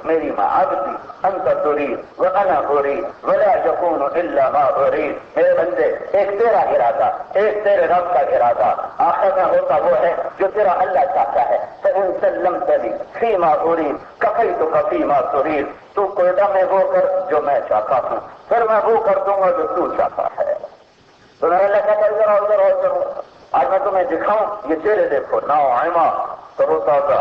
میری ماں عبدی انت ترید وانا ارید ولا یکون الا ما ارید۔ میرے بندے، ایک تیرا ارادہ، ایک تیرے رب کا ارادہ، آخر میں ہوتا وہ ہے جو تیرا اللہ چاہتا ہے۔ فإن سلمتنی فیما ارید کفیتک فیما ترید، تو کوئٹہ میں وہ کر جو میں چاہتا ہوں، پھر میں وہ کر دوں گا جو تو چاہتا ہے۔ تو میرا اللہ کہتا ہے ادھر آج میں تمہیں دکھاؤں، یہ چہرے دیکھو، ناعمہ کرو تازہ،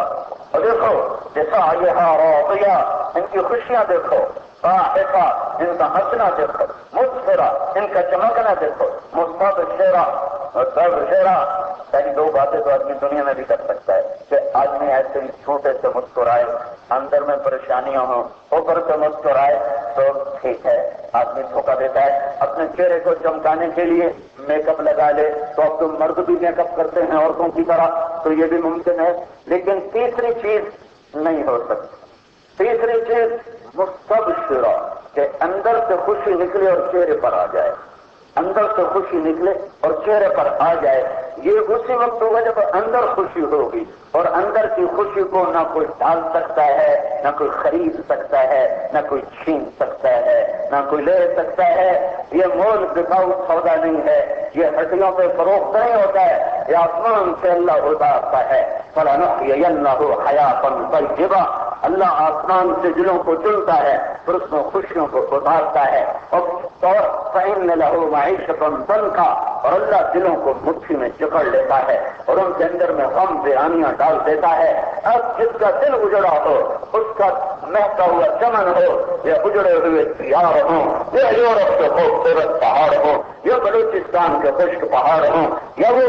اور دیکھو جیسا یہ راضیہ، ان کی خوشیاں دیکھو، ضاحکہ ان کا ہنسنا دیکھو، مسفرہ ان کا چمکنا دیکھو، مستبشرہ پہلی 2 باتیں تو آدمی دنیا میں بھی کر سکتا ہے کہ آدمی ایسے ہی چھوٹے سے مسکرائے، اندر میں پریشانیاں ہوں، اوپر سے مسکرائے تو ٹھیک ہے، آدمی دھوکہ دیتا ہے۔ اپنے چہرے کو چمکانے کے لیے میک اپ لگا لے، تو اب تو مرد بھی میک اپ کرتے ہیں عورتوں کی طرح، تو یہ بھی ممکن ہے۔ لیکن تیسری چیز نہیں ہو سکتی، تیسری چیز مستبشرہ، کہ اندر سے خوشی نکلے اور چہرے پر آ جائے، اندر سے خوشی نکلے اور چہرے پر آ جائے۔ یہ اسی وقت ہوگا جب اندر خوشی ہوگی، اور اندر کی خوشی کو نہ کوئی ڈال سکتا ہے، نہ کوئی خرید سکتا ہے، نہ کوئی چھین سکتا ہے، نہ کوئی لے سکتا ہے۔ یہ مول بکاؤ سودا نہیں ہے، یہ ہڈیوں پہ فروخت نہیں ہوتا ہے، یہ آسمان سے اللہ اتارتا ہے۔ فَلَنُحْيِيَنَّهُ حَيَاةً طَيِّبَةً، اللہ آسمان سے دلوں کو چنتا ہے، پھر اس میں خوشیوں کو اتارتا ہے۔ اور فَإِنَّ لَهُ مَعِيشَةً ضَنْكًا، اور اللہ دلوں کو مٹھی میں جکڑ لیتا ہے اور ان کے اندر میں غم ویرانیاں ڈال دیتا ہے۔ اب جس کا دل اجڑا ہو، اس کا مہکا ہوا چمن ہو، یا اجڑے ہوئے دیار ہوں، یا یورپ کے خوبصورت پہاڑ ہوں، یا بلوچستان کے خشک پہاڑ ہوں، یا وہ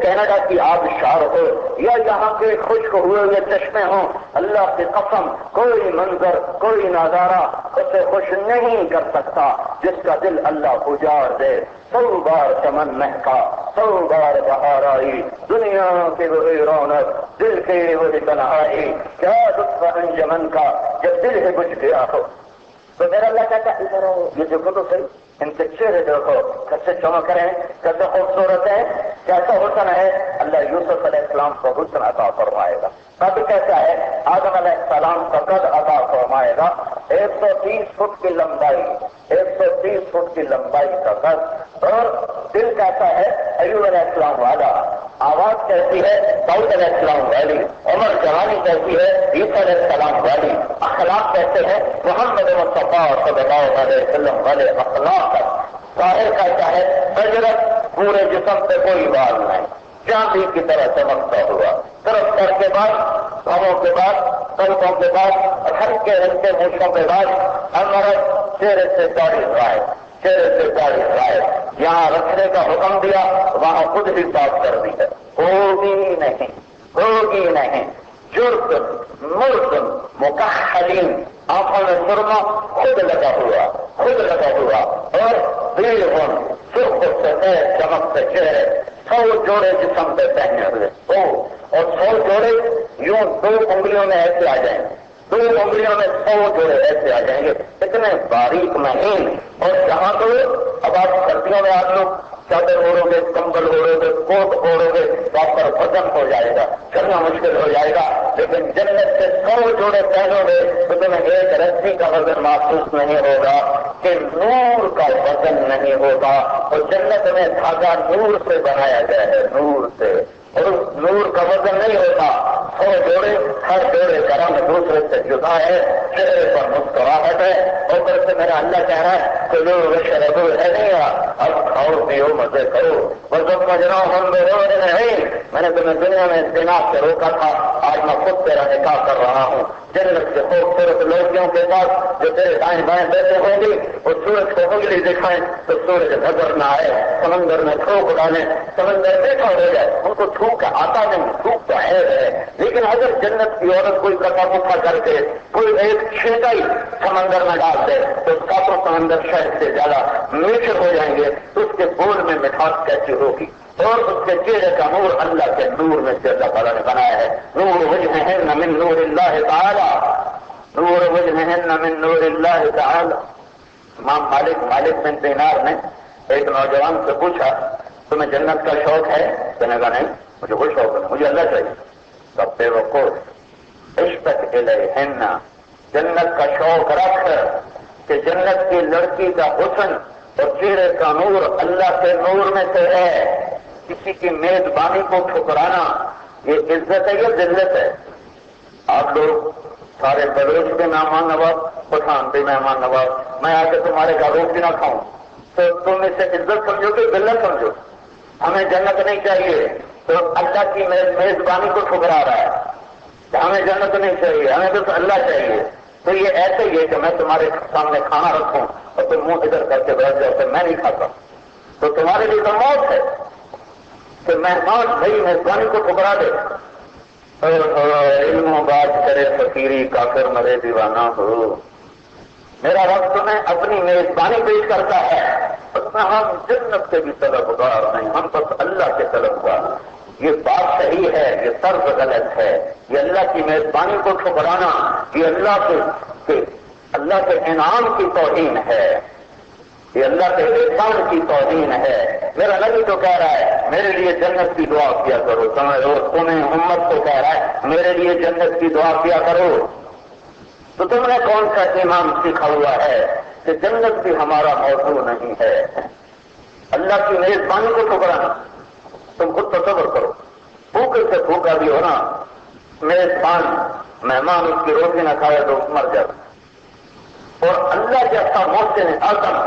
کینیڈا کی آبشار ہو، یا یہاں کے خشک ہوئے ہوئے چشمے ہوں، اللہ کی قسم کوئی منظر، کوئی نظارہ اس اسے خوش نہیں کر سکتا جس کا دل اللہ اجاڑ دے. 100 بار چمن مہکا، 100 بار بہار آئی، دنیا کی وہی رونق، دل کی وہی تنہائی، کیا لطف انجمن کا جب دل ہی بجھ گیا ہو. تو میرا اللہ کہتا ہے ادھر یہ دیکھو تو صحیح، ان کے چہرے دیکھو کیسے چمک رہے ہیں، کیسے خوبصورت ہے، کیسا حسن ہے. اللہ یوسف علیہ السلام کو حسن عطا فرمائے گا. قد کیسا ہے؟ آدم علیہ السلام کا قد عطا فرمائے گا 130 فٹ کی لمبائی، 130 فٹ کی لمبائی کا قد. اور دل کیسا ہے؟ ایوب علیہ السلام والا. آواز کیسی ہے؟ داؤد علیہ السلام والی. عمر جوانی کیسی ہے؟ عیسیٰ علیہ السلام والی. اخلاق کیسے ہیں؟ محمد مصطفیٰ صلی اللہ علیہ وسلم والے اخلاق. ظاہر کیسا ہے؟ بجرت، پورے جسم پہ کوئی بال نہیں، چاندی کی طرح چمکتا ہوا. طرف سر کے بعد، بھووں کے بعد، پلکوں کے بعد، ہلکے ہلکے مونچھوں کے بعد، امرت چہرے سے داڑھی غائب، چہرے سے داڑھی غائب. یہاں رکھنے کا حکم دیا، وہاں خود ہی صاف کر دی ہے. ہوگی نہیں، ہوگی نہیں. جرم مرتم مکحلین، آنکھوں میں سرما خود لگا ہوا، خود لگا ہوا. اور بیرون سرخ سفید چمکتے چہرے، 100 جوڑے جسم پہ پہنے ہوئے، اور 100 جوڑے یوں 2 انگلیوں میں ایسے آ جائیں گے، 2 انگلیوں میں 100 جوڑے ایسے آ جائیں گے، اتنے باریک مہین. اور جہاں تو اب آپ سردیوں میں آپ لوگ چادر اوڑو گے، کمبل اوڑو گے، کوٹ اوڑو گے تو آپ پر وزن ہو جائے گا، چلنا مشکل ہو جائے گا. لیکن جنت سے 100 جوڑے پہنو گے تو تمہیں ایک رسی کا وزن محسوس نہیں ہوگا کہ نور کا وزن نہیں ہوگا. اور جنت میں دھاگا نور سے بنایا گیا ہے، نور سے، اور اس نور کا وزن نہیں ہوتا. 100 جوڑے، ہر جوڑے کا رنگ دوسرے سے جدا ہے، چہرے پر مسکراہٹ ہے. اور پھر سے میرا اللہ کہہ رہا ہے کہ لوگ شربو ہے نہیں، اب کھاؤ پیو مزے کرو. اور جب مجرا ہم نہیں، میں نے تمہیں دنیا میں زنا سے روکا تھا، آج میں خود تیرا نکاح کر رہا ہوں. جنت سے خوبصورت لڑکیوں کے پاس جو تیرے دائیں بائیں بیٹھے ہوں گی، وہ سورج کو انگلی دکھائیں تو سورج نظر نہ آئے، سمندر میں تھوک ڈالیں سمندر دیکھا ہو جائے. ان کو تھوک آتا نہیں، تھوک تو ہے. لیکن اگر جنت کی عورت کوئی کٹا پٹا کر کے کوئی ایک چھینٹا ہی سمندر میں ڈال دے تو اس کا تو سمندر شہد سے زیادہ میٹھے ہو جائیں گے. تو اس کے بول میں مٹھاس کیسی ہوگی. اور اس کے چہرے کا نور اللہ کے نور میں سے اللہ تعالیٰ نے بنایا ہے. نور وجہہن من نور اللہ تعالی، نور وجہہن من نور اللہ تعالی. امام مالک بن دینار نے ایک نوجوان سے پوچھا تمہیں جنت کا شوق ہے؟ کہنے کا نہیں، مجھے کوئی شوق نہیں، مجھے اللہ چاہیے. تب بے وقوف اشتق الیہن، جنت کا شوق رکھ کہ جنت کی لڑکی کا حسن اور چہرے کا نور اللہ کے نور میں سے ہے. کسی کی میزبانی کو ٹھکرانا یہ عزت ہے یا ذلت ہے؟ آپ لوگ سارے بلوچ کے مہمان نواز، پٹھان کے مہمان نواز، میں آ کے تمہارے گھر روٹی نہ کھاؤں تو تم اسے عزت سمجھو گے ذلت سمجھو؟ ہمیں جنت نہیں چاہیے تو اللہ کی میزبانی کو ٹھکرا رہا ہے. ہمیں جنت نہیں چاہیے، ہمیں تو اللہ چاہیے. تو یہ ایسے ہی ہے کہ میں تمہارے سامنے کھانا رکھوں اور تم منہ ادھر کر کے بیٹھ جاؤ کہ میں نہیں کھاتا، تو تمہارے لیے تو موت ہے کہ مہمان بھائی میزبانی کو ٹھکرا دے. علم و بات کرے فقیری کافر مرے دیوانہ ہو. میرا رب تمہیں اپنی میزبانی پیش کرتا ہے، اس میں ہم جنت کے بھی طلبگار نہیں، ہم بس اللہ کے طلبگار. یہ بات صحیح ہے، یہ طرز غلط ہے. یہ اللہ کی میزبانی کو ٹھکرانا یہ اللہ کے انعام کی توہین ہے، یہ اللہ کے احسان کی توہین ہے. میرا نبی تو کہہ رہا ہے میرے لیے جنت کی دعا کیا کرو، تمہیں امت کو کہہ رہا ہے میرے لیے جنت کی دعا کیا کرو. تو تم نے کون سا امام سیکھا ہوا ہے کہ جنت بھی ہمارا موضوع نہیں ہے؟ اللہ کی میزبانی کو ٹھکرانا. تم خود تصور کرو، بھوکے سے بھوکا بھی ہونا، میزبان مہمان اس کی روٹی نہ کھائے تو مر جاتا. اور اللہ جیسا محسن اعظم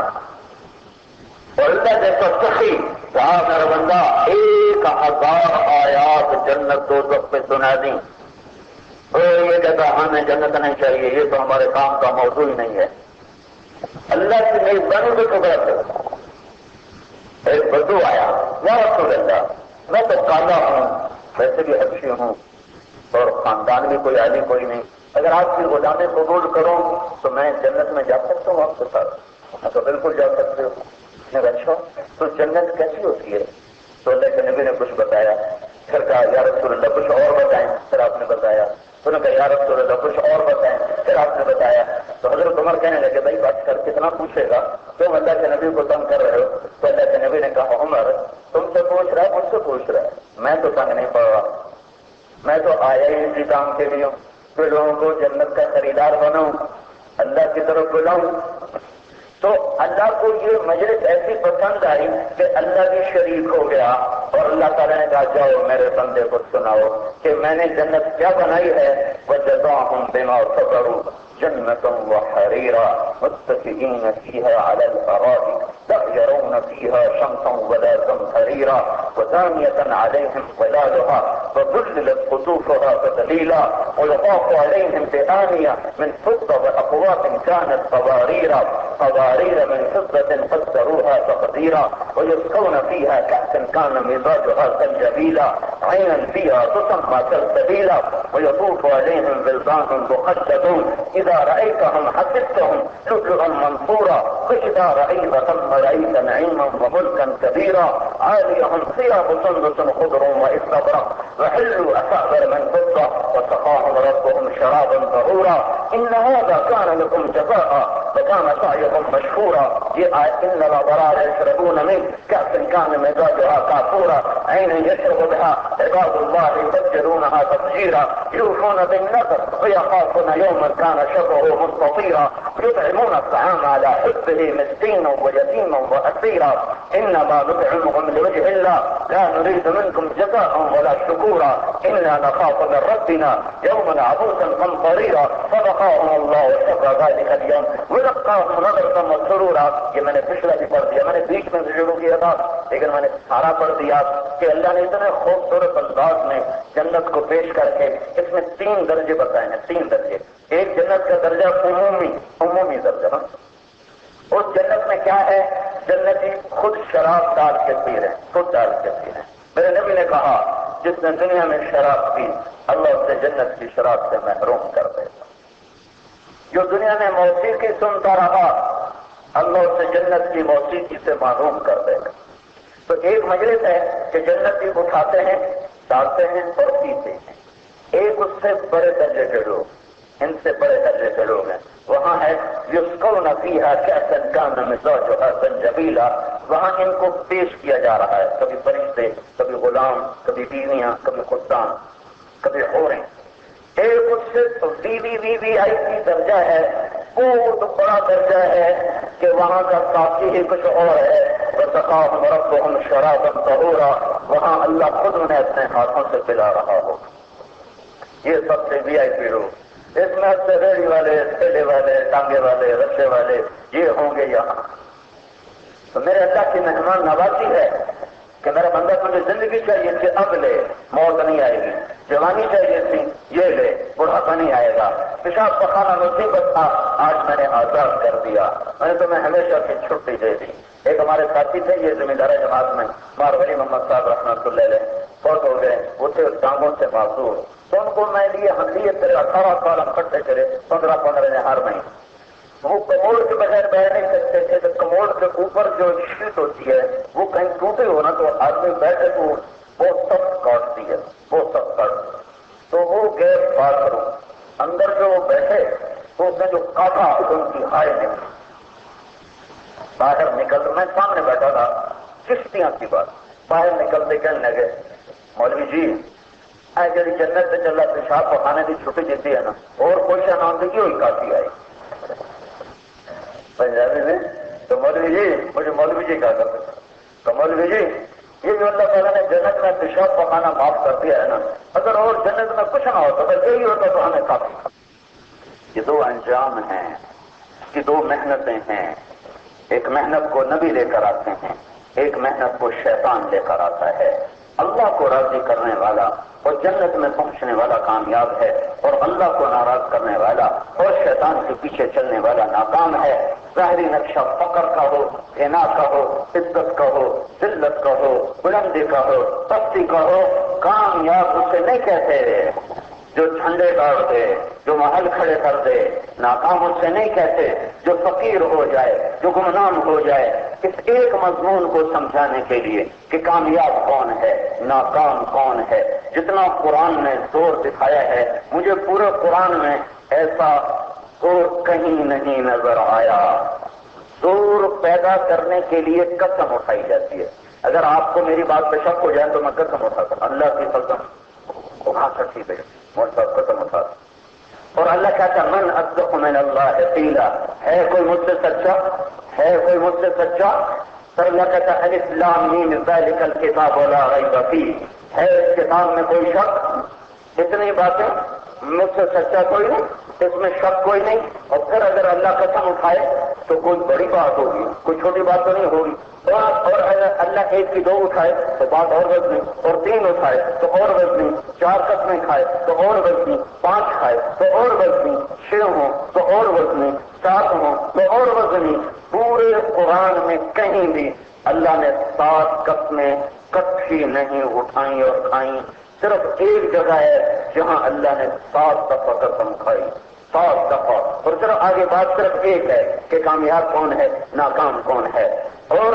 اور اللہ جیسا سخی کہا میرا بندہ 1000 آیات جنت دوزخ پہ سنا دی. اور یہ کہتا ہمیں جنت نہیں چاہیے، یہ تو ہمارے کام کا موضوع ہی نہیں ہے. اللہ کی میزبانی کو ٹھکراتے. ایک بدو آیا، یا رسول اللہ میں تو کالا ہوں، ویسے بھی اچھی ہوں اور خاندان بھی کوئی عالی کوئی نہیں، اگر آپ کی غلامی قبول کروں تو میں جنت میں جا سکتا ہوں آپ کے ساتھ؟ میں تو بالکل جا سکتے ہو. میں نے اچھا تو جنت کیسی ہوتی ہے؟ تو اللہ کے نبی نے کچھ بتایا. پھر کہا یا رسول اللہ کچھ اور بتائیں. پھر آپ نے بتایا. تو نے کہا یا رسول اللہ کچھ اور بتائیں. پھر آپ نے بتایا. تو حضرت عمر کہنے لگے بھائی بات کر کتنا پوچھے گا، تم اللہ کے نبی کو تنگ کر رہے ہو. تو اللہ کے نبی نے کہا عمر تم سے پوچھ رہا ہے مجھ سے پوچھ رہا ہے، میں تو تنگ نہیں پڑ رہا، میں تو آیا ہی اسی کام کے لیے ہوں کہ لوگوں کو جنت کا خریدار بناؤں، اللہ کی طرف بلاؤں. تو اللہ کو یہ مجلس ایسی پسند آئی کہ اللہ بھی شریک ہو گیا اور اللہ تعالیٰ نے کہا جاؤ میرے بندے کو سناؤ کہ میں نے جنت کیا بنائی ہے. وَجَزَاهُمْ بِمَا صَبَرُوا جَنَّةً وَحَرِيرًا مُتَّكِئِينَ فِيهَا عَلَى الْأَرَائِكِ لَا يَرَوْنَ فِيهَا شَمْسًا وَلَا زَمْهَرِيرًا وَدَانِيَةً عَلَيْهِمْ ظِلَالُهَا وَذُلِّلَتْ قُطُوفُهَا تَذْلِيلًا وَيُطَافُ عَلَيْهِمْ بِآنِيَةٍ مِّن فِضَّةٍ وَأَكْوَابٍ كَانَتْ قوارير من فضة قدروها تقديرا ويسقون فيها كأسا كان مزاجها زنجبيلا عينا فيها تسمى سلسبيلا ويطوف عليهم ولدان مخلدون إذا رأيتهم حسبتهم لؤلؤا منصورا فإذا رأيت ثم رأيت نعيما وملكا كبيرا عاليهم ثياب سندس خضر واستبرق وحلوا أساور من فضة وسقاهم ربهم شرابا طهورا إن هذا كان لكم جزاء وكان سعيكم مشكورا. إن الأبرار يشربون من كأس كان مزاجها كافورا عينا يشرب بها عباد الله يفجرونها تفجيرا يوفون بالنذر ويخافون يوما كان شره مستطيرا يطعمون الطعام على حبه مسكينا ويتيما وأسيرا إنما نطعمهم لوجه الله لا نريد منكم جزاء ولا شكورا إنا نخاف من ربنا يوما عبوسا قمطريرا فوقاهم الله شر ذلك اليوم ولقاهم نظرة مسرورا. یہ میں نے پچھلا بھی پڑھ دیا، میں نے بیچ میں سے شروع کیا تھا لیکن میں نے سارا پڑھ دیا کہ اللہ نے اتنے خوبصورت انداز میں جنت کو پیش کر کے اس میں 3 درجے بتائے ہیں. 3 درجے. ایک جنت کا درجہ عمومی درجہ. اس جنت میں کیا ہے؟ جنتی خود شراب ڈال کے پی رہے ہیں، خود ڈال کے پی رہے ہیں. میرے نبی نے کہا جس نے دنیا میں شراب پی اللہ اسے جنت کی شراب سے محروم کر دے گا. جو دنیا میں موسیقی سنتا رہا اللہ اسے جنت کی موسیقی سے محروم کر دے گا. تو ایک مجلس ہے کہ جنتی اٹھاتے ہیں، ڈالتے ہیں اور پیتے ہیں. ایک اس سے بڑے درجے کے لوگ، ان سے بڑے درجے کے لوگ ہیں. وہاں ہے یسقون فیہا کأسا کان مزاجها زنجبیلا. وہاں ان کو پیش کیا جا رہا ہے کبھی فرشتے، کبھی غلام، کبھی بیویاں، کبھی خدام، کبھی حوریں. ایک اس سے وی آئی پی درجہ ہے، بہت بڑا درجہ ہے کہ وہاں کا ساتھی ہی کچھ اور ہے. وسقاهم ربهم شرابا طهورا. وہاں اللہ خود انہیں اپنے ہاتھوں سے پلا رہا ہو. یہ سب سے وی آئی پی لوگ. اس میں سے ریڑھی والے، ٹھیلے والے، ٹانگے والے، رکشے والے یہ ہوں گے یہاں. تو میرے اللہ کی مہمان نوازی ہے کہ میرا بندہ تجھے زندگی چاہیے تھی اب لے، موت نہیں آئے گی. جوانی چاہیے تھی یہ لے، بڑھاپا نہیں آئے گا. پیشاب پخانا مصیبت تھا آج میں نے آزاد کر دیا، میں نے تمہیں ہمیشہ کی چھٹی دے دی. ایک ہمارے ساتھی تھے یہ زمیندار جماعت میں مارولی محمد صاحب رحمۃ اللہ علیہ، فوت ہو گئے. وہ تھے ٹانگوں سے معذور. تو ان کو میں لیے ہم لیے 18 سال ہم کٹتے چلے 15 ہر مہینے. وہ کموڑ کے بغیر بیٹھ نہیں سکتے تھے. تو کموڑ کے اوپر جو شیٹ ہوتی ہے وہ کہیں ٹوٹے ہو نا تو آدمی بیٹھے تو بہت سخت کاٹتی ہے، بہت سخت کاٹتی. تو وہ گئے باتھ روم. اندر جو وہ بیٹھے تو اس نے جو کاٹا ان کی ہائے نہیں. باہر نکل میں سامنے بیٹھا تھا چشتیاں کی بات. باہر نکلتے کہنے لگے مولوی جی جی جنت سے چلا پیشاب پخانے کی چھٹی دیتی ہے نا اور کوئی شہناندگی ہوئی کافی آئی پنجابی میں. تو مولوی جی مجھے مولوی جی کہا کرتے تھے. تو مولوی جی یہ جو اللہ تعالیٰ نے جنت میں پیشاب پخانا معاف کر دیا ہے نا، اگر اور جنت میں کچھ نہ ہوتا تو یہی ہوتا تو ہمیں کافی. یہ 2 انجام ہیں، یہ 2 محنتیں ہیں. ایک محنت کو نبی لے کر آتے ہیں، ایک محنت کو شیطان لے کر آتا ہے. اللہ کو راضی کرنے والا اور جنت میں پہنچنے والا کامیاب ہے، اور اللہ کو ناراض کرنے والا اور شیطان کے پیچھے چلنے والا ناکام ہے. ظاہری نقشہ فقر کا ہو، غنا کا ہو، عزت کا ہو، ذلت کا ہو، بلندی کا ہو، پستی کا ہو، کامیاب اسے نہیں کہتے. جو جھنڈے گاڑ دے، جو محل کھڑے کر دے، ناکام اس سے نہیں کہتے، جو فقیر ہو جائے، جو گمنام ہو جائے، اس ایک مضمون کو سمجھانے کے لیے کہ کامیاب کون ہے، ناکام کون ہے، جتنا قرآن نے زور دکھایا ہے، مجھے پورے قرآن میں ایسا زور کہیں نہیں نظر آیا۔ زور پیدا کرنے کے لیے قسم اٹھائی جاتی ہے۔ اگر آپ کو میری بات پہ شک ہو جائے تو میں قسم اٹھاتا ہوں، اللہ کی قسم اٹھا سکتی ہے، مول صاحب قسم اٹھاتا۔ اور اللہ کہتا من اصدق من اللہ قیلا، ہے کوئی مجھ سے سچا، ہے کوئی مجھ سے سچا؟ تو اللہ کہتا الف لام میم ذالک الکتاب لا ریب فیہ، ہے اس کتاب میں کوئی شک؟ اتنی باتیں، مجھ سے سچا کوئی نہیں، اس میں شک کوئی نہیں۔ اور پھر اگر اللہ قسم اٹھائے تو کوئی بڑی بات ہوگی، کوئی چھوٹی بات تو نہیں ہوگی۔ اور اگر اللہ ایک کی دو اٹھائے تو بات اور وزنی، اور تین اٹھائے تو اور وزنی، چار قسمیں کھائے تو اور وزنی، پانچ کھائے تو اور وزنی، چھ ہوں تو اور وزنی، سات ہوں تو اور وزنی۔ پورے قرآن میں کہیں بھی اللہ نے 7 قسمیں کٹھی نہیں اٹھائیں اور کھائیں، صرف ایک جگہ ہے جہاں اللہ نے 7 دفعہ قسم کھائی، 7 دفعہ۔ اور صرف آگے بات صرف ایک ہے کہ کامیاب کون ہے، ناکام کون ہے۔ اور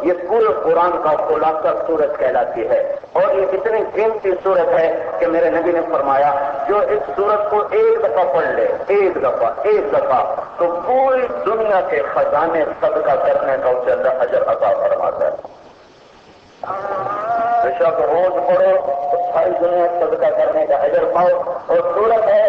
یہ پورے قرآن کا خلاصہ سورت کہلاتی ہے، اور یہ اتنی قیمتی سورت ہے کہ میرے نبی نے فرمایا جو اس سورت کو ایک دفعہ پڑھ لے، ایک دفعہ تو پوری دنیا کے خزانے صدقہ کرنے کا اسے اللہ اجر عطا فرماتا ہے۔ بے شک روز پڑھو تو ساری دنیا صدقہ کرنے کا اجر پاؤ۔ اور سورت ہے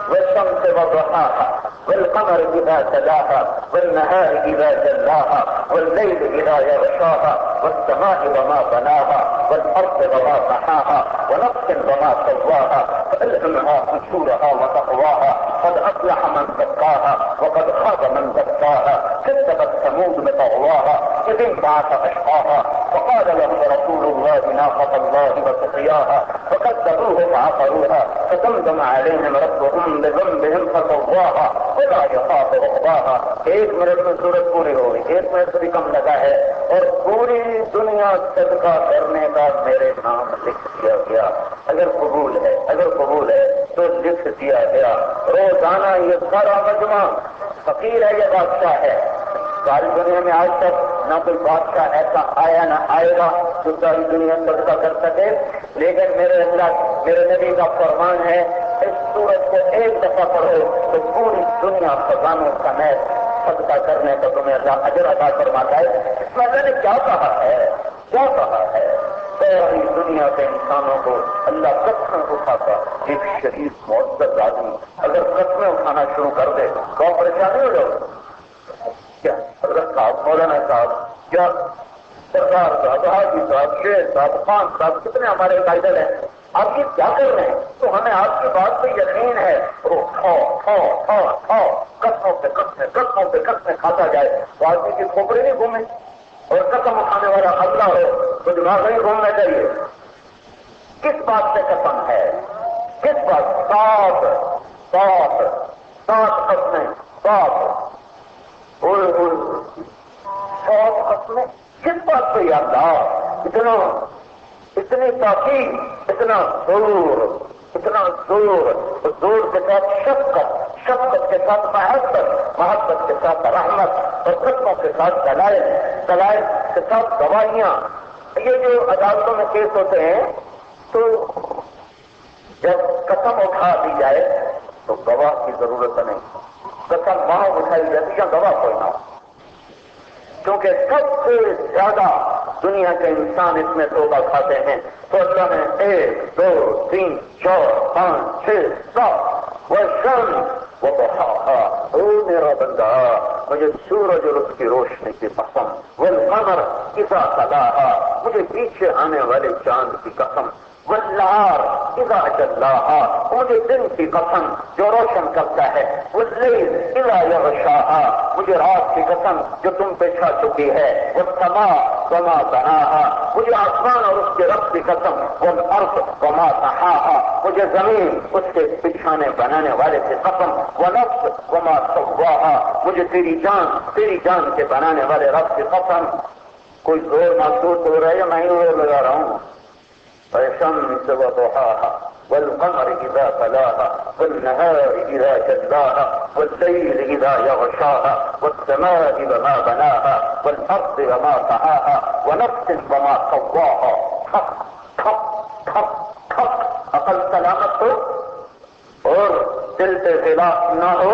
والشمس وضحاها والقمر إذا تلاها والنهار إذا جلاها والليل إذا يغشاها والسماء وما بناها والأرض وما طحاها ونفس وما سواها فألهمها فجورها وتقواها قد أفلح من زكاها وقد خاب من دساها كذبت ثمود بطغواها إذ انبعث أشقاها فقال لهم رسول الله ناقة الله وسقياها فكذبوه فعقروها فدمدم عليهم ربهم بذنبهم فسواها ولا يخاف عقباها۔ 1 منٹ میں سورت پوری ہو گئی، 1 منٹ سے بھی کم لگا ہے، اور پوری دنیا صدقہ کرنے کا میرے نام لکھ دیا گیا۔ اگر قبول ہے تو لکھ دیا گیا۔ روزانہ یہ سارا مجمع، فقیر ہے یا بادشاہ ہے؟ ساری دنیا میں آج تک نہ کوئی بادشاہ ایسا آیا نہ آئے گا جو ساری دنیا صدقہ کر سکے، لیکن میرے نبی کا فرمان ہے اس سورت کو ایک دفعہ پڑھو تو پوری دنیا خزانوں سمیت صدقہ کرنے کا تمہیں اللہ اجر عطا فرماتا ہے۔ اس میں اللہ نے کیا کہا ہے؟ ساری دنیا کے انسانوں کو اللہ قسمیں اٹھاتا۔ ایک شریف معزز آدمی اگر قسمیں اٹھانا شروع کر دے تو پریشانی ہو جائے کیا؟ حضرت صاحب، مولانا صاحب، کیا سرکار صاحب، حاجی صاحب، شیخ صاحب، خان صاحب، کتنے ہمارے قائدل ہیں، آپ یہ کیا کر رہے ہیں؟ تو ہمیں آپ کی بات پہ یقین ہے، قسموں پہ قسمیں کھاتا جائے تو آدمی کی کھوپڑی نہیں گھومے، اور قسم اٹھانے والا اللہ ہو تو دماغ نہیں گھومنا چاہیے۔ کس بات سے قسم ہے؟ کس بات؟ 7 قسمیں، 7 قسمیں، کس بات پہ یا اللہ؟ اتنی تاکید، اتنا زور کے ساتھ شفقت کے ساتھ محبت کے ساتھ رحمت، اور قسموں کے ساتھ دلائل کے ساتھ گواہیاں۔ یہ جو عدالتوں میں کیس ہوتے ہیں تو جب قسم اٹھا دی جائے تو گواہ کی ضرورت نہیں، قسم وہاں اٹھائی جاتی یا گواہ کوئی نہ ہو، کیونکہ سب سے زیادہ دنیا کے انسان اس میں دھوکہ کھاتے ہیں۔ تو اللہ نے 1 2 3 4 5 6 7 والشمس وضحاها، او میرا بندہ مجھے سورج اور اس کی روشنی کی قسم، والقمر اذا تلاها، مجھے پیچھے آنے والے چاند کی قسم، والنہار اذا جلاها، مجھے دن کی قسم جو روشن کرتا ہے، واللیل اذا یغشاها، مجھے رات کی قسم جو تم پہ چھا چکی ہے، والسماء وما بناها، مجھے آسمان اور اس کے رب کی قسم، والارض وما طحاها، مجھے زمین اس کے بچھانے بنانے والے کی قسم، ونفس وما سواها، مجھے تیری جان کے بنانے والے رب کی قسم۔ کوئی زور محسوس ہو رہا ہے یا میں ہی زور لگا رہا ہوں؟ والشمس وضحاها والقمر إذا تلاها والنهار إذا جلاها والليل إذا يغشاها والسماء وما بناها والأرض وما طحاها ونفس وما سواها. ٹھپ ٹھپ ٹھپ ٹھپ عقل سلامت ہو اور دل سے خلاف نہ ہو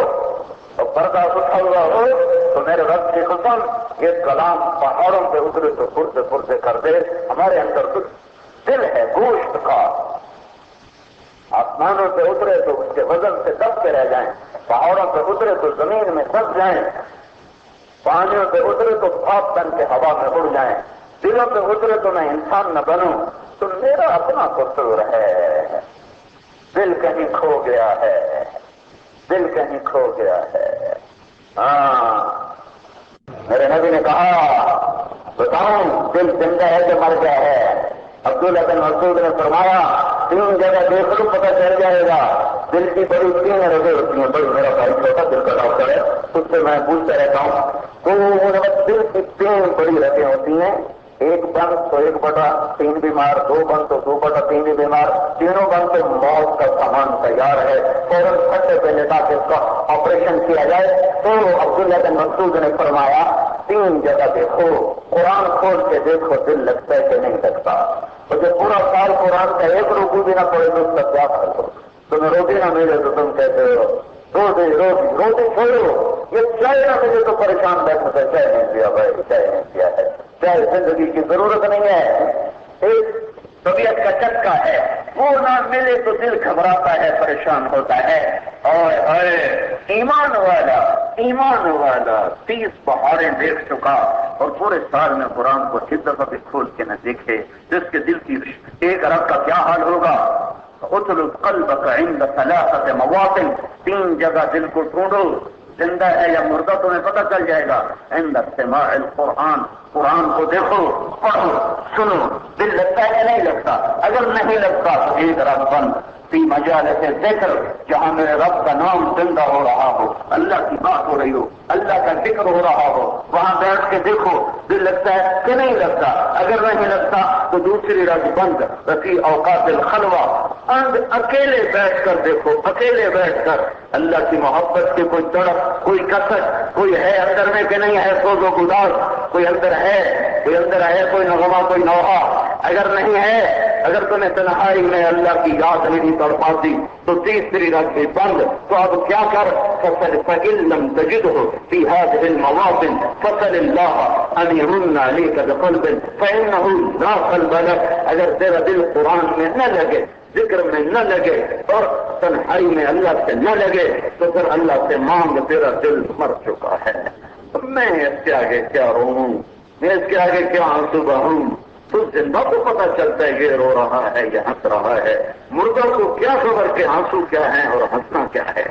اور پردہ اٹھا ہوا ہو تو میرے رب کی قسم یہ کلام پہاڑوں پہ اترے تو پرزے پرزے کر دے. ہمارے اندر کچھ دل ہے گوشت کا، آسمانوں پہ اترے تو اس کے وزن سے دب کے رہ جائیں، پہاڑوں پہ اترے تو زمین میں دب جائیں، پانیوں پہ اترے تو بھاپ بن کے ہوا میں اڑ جائیں، دلوں پہ اترے تو میں انسان نہ بنوں. تو میرا اپنا قصور ہے، دل کہیں کھو گیا ہے، دل کہیں کھو گیا ہے. ہاں میرے نبی نے کہا بتاؤں دل زندہ ہے کہ مر گیا ہے؟ عبداللہ بن مسعود نے فرمایا 3 جگہ دیکھ لو پتہ چل جائے گا. دل کی بڑی 3 رگیں ہوتی ہیں. بڑی میرا بھائی چھوٹا دل کا ڈاکٹر ہے، اس سے میں پوچھتا رہتا ہوں. تو دل کی 3 بڑی رگیں ہوتی ہیں، 1 بند تو 1/3 بیمار، 2 بند تو 2/3 بیمار، تینوں بند تو موت کا سامان تیار ہے، فوراً کھٹے پہ لٹا کے اس کا آپریشن کیا جائے. تو عبداللہ بن مسعود نے فرمایا 3 جگہ دیکھو، قرآن کھول کے دیکھو دل لگتا ہے کہ نہیں لگتا. اور جب پورا سال قرآن کا 1 رکوع بھی نہ پڑے تو اس کا کیا حال ہو؟ تمہیں روٹی نہ ملے تو تم کہتے ہو روٹی روٹی روٹی چھوڑو. یہ چائے نہ ملے تو پریشان بیٹھتے ہے، چائے نہیں پیا بھائی، چائے نہیں پیا ہے، چائے زندگی کی ضرورت نہیں ہے، ایک طبیعت کا چسکا ہے. وہ نہ ملے تو دل گھبراتا ہے، پریشان ہوتا ہے. اور ایمان والا 30 پہاڑیں دیکھ چکا اور پورے سال میں قرآن کو 6 دفعہ بھی کھول کے نہ دیکھے، جس کے دل کی 1 ارب کا کیا حال ہوگا. اطلب قلبك عند 3 مواطن، 3 جگہ دل کو ڈھونڈو، زندہ ہے یا مردہ تمہیں پتہ چل جائے گا. عند سماع القرآن، قرآن کو دیکھو، پڑھو، سنو، دل لگتا ہے یا نہیں لگتا؟ اگر نہیں لگتا تو 1 رب بند فی مجالس ذکر، جہاں میرے رب کا نام زندہ ہو رہا ہو، اللہ کی بات ہو رہی ہو، اللہ کا ذکر ہو رہا ہو، وہاں بیٹھ کے دیکھو دل لگتا ہے کہ نہیں لگتا. اگر نہیں لگتا تو دوسری رگ بند فی اوقات الخلوہ، اکیلے بیٹھ کر دیکھو، اکیلے بیٹھ کر اللہ کی محبت کی کوئی تڑپ، کوئی کثر، کوئی ہے اندر میں کہ نہیں ہے سوز و گداز، کوئی اندر ہے، کوئی اندر ہے، کوئی نغمہ، کوئی نوحہ. اگر نہیں ہے، اگر تمہیں تنہائی میں اللہ کی یاد نہیں پڑ پاتی تو تیسری رگ بھی بند. تو اب کیا کر؟ فَإِن لَّمْ تَجِدْهُ فِي هَٰذِهِ الْمَوَاطِنِ فَاسْأَلِ اللَّهَ أَن يَمُنَّ عَلَيْكَ بِقَلْبٍ فَإِنَّهُ لَا قَلْبَ لَكَ. اگر تیرا دل قرآن میں نہ لگے، ذکر میں نہ لگے اور تنہائی میں اللہ سے نہ لگے تو پھر اللہ سے مانگ، تیرا دل مر چکا ہے. میں اس کے آگے کیا روؤں، میں اس کے آگے کیا آنسو بہوں؟ تو زندہ کو پتہ چلتا ہے یہ رو رہا ہے، یہ ہنس رہا ہے. مردوں کو کیا خبر کہ آنسو کیا ہے اور ہنسنا کیا ہے؟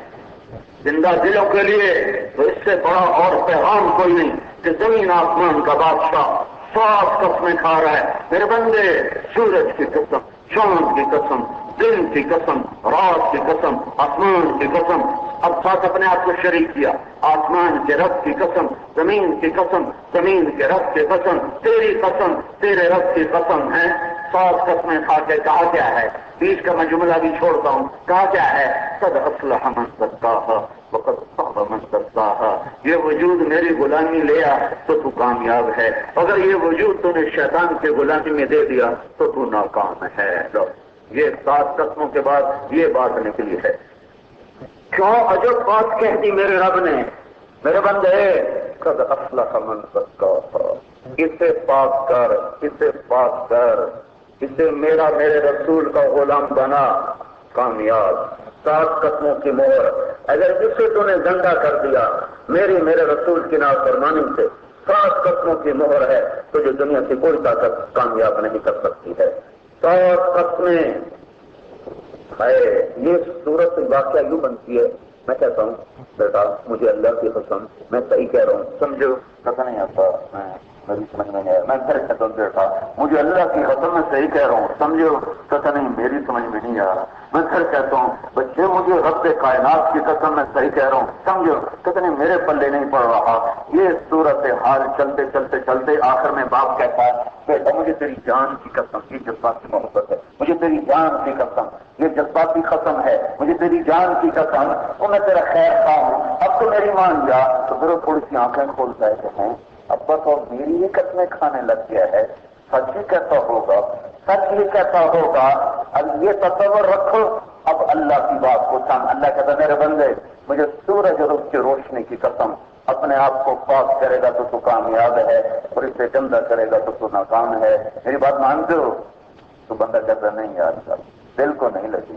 زندہ دلوں کے لیے تو اس سے بڑا اور پیغام کوئی نہیں کہ زمین آسمان کا بادشاہ 100 قسمیں کھا رہا ہے. میرے بندے، سورج کی قسم، چاند کی قسم، دن کی قسم، رات کی قسم، آسمان کی قسم. اب ساتھ اپنے آپ کو شریک کیا، آسمان کے رب کی قسم، زمین کی قسم، زمین کے رب کی قسم، تیری قسم، تیرے رب کی قسم ہے. 100 قسمیں کھا کے کہا کیا ہے؟ بیچ کا میں جملہ بھی چھوڑتا ہوں، کہا کیا ہے؟ قد افلح من زکاہا وقد خاب من دساہا. یہ وجود میری غلامی لیا تو تو کامیاب ہے، اگر یہ وجود تو نے شیطان کے غلامی میں دے دیا تو تو ناکام ہے. لو یہ 7 قسموں کے بعد یہ بات نکلی ہے. کیوں عجب بات کہہ دی میرے رب نے؟ میرے بندے، قد افلح من زکاہا، اسے پاک کر، اسے پاک کر، اسے میرے رسول کا غلام بنا، کامیاب. 7 قسموں کی مہر، اگر اسے تو نے زندہ کر دیا میرے رسول کی نافرمانی سے، 7 قسموں کی مہر ہے تو جو دنیا کی کوئی طاقت کامیاب نہیں کر سکتی ہے. 7 قسمیں ہے. یہ صورت واقعہ یوں بنتی ہے، میں کہتا ہوں بیٹا مجھے اللہ کی قسم میں صحیح کہہ رہا ہوں، سمجھو پتہ نہیں آتا، میری سمجھ میں نہیں آیا. میں پھر قدم بیٹھا, مجھے اللہ کی قسم میں صحیح کہہ رہا ہوں, سمجھو. کہتا نہیں میری سمجھ میں نہیں آ رہا. میں پھر کہتا ہوں بچے مجھے رب کائنات کی قسم میں صحیح کہہ رہا ہوں, سمجھو. کہتا نہیں میرے پلے نہیں پڑ رہا. یہ صورت حال چلتے چلتے چلتے آخر میں باپ کہتا ہے بیٹا مجھے تیری جان کی قسم, یہ جذباتی محبت ہے, مجھے تیری جان کی قسم, یہ جذباتی قسم ہے, مجھے تیری جان کی قسم, تو میں تیرا خیر خواہ ہوں, اب تو میری مان جا. تو پھر وہ تھوڑی سی آنکھیں کھولتا ہے کہ ہیں ابا تو میری ہی قسمیں کھانے لگ گیا ہے, سچ ہی کہتا ہوگا, سچ ہی کہتا ہوگا. اب یہ تصور رکھو, اب اللہ کی بات کو سن. اللہ کہتا میرے بندے مجھے سورج اور اس کی روشنی کی قسم, اپنے آپ کو پاک کرے گا تو کامیاب ہے, اور اسے گندہ کرے گا تو ناکام ہے. میری بات مانتے ہو؟ تو بندہ کہتا نہیں یار صاحب دل کو نہیں لگی,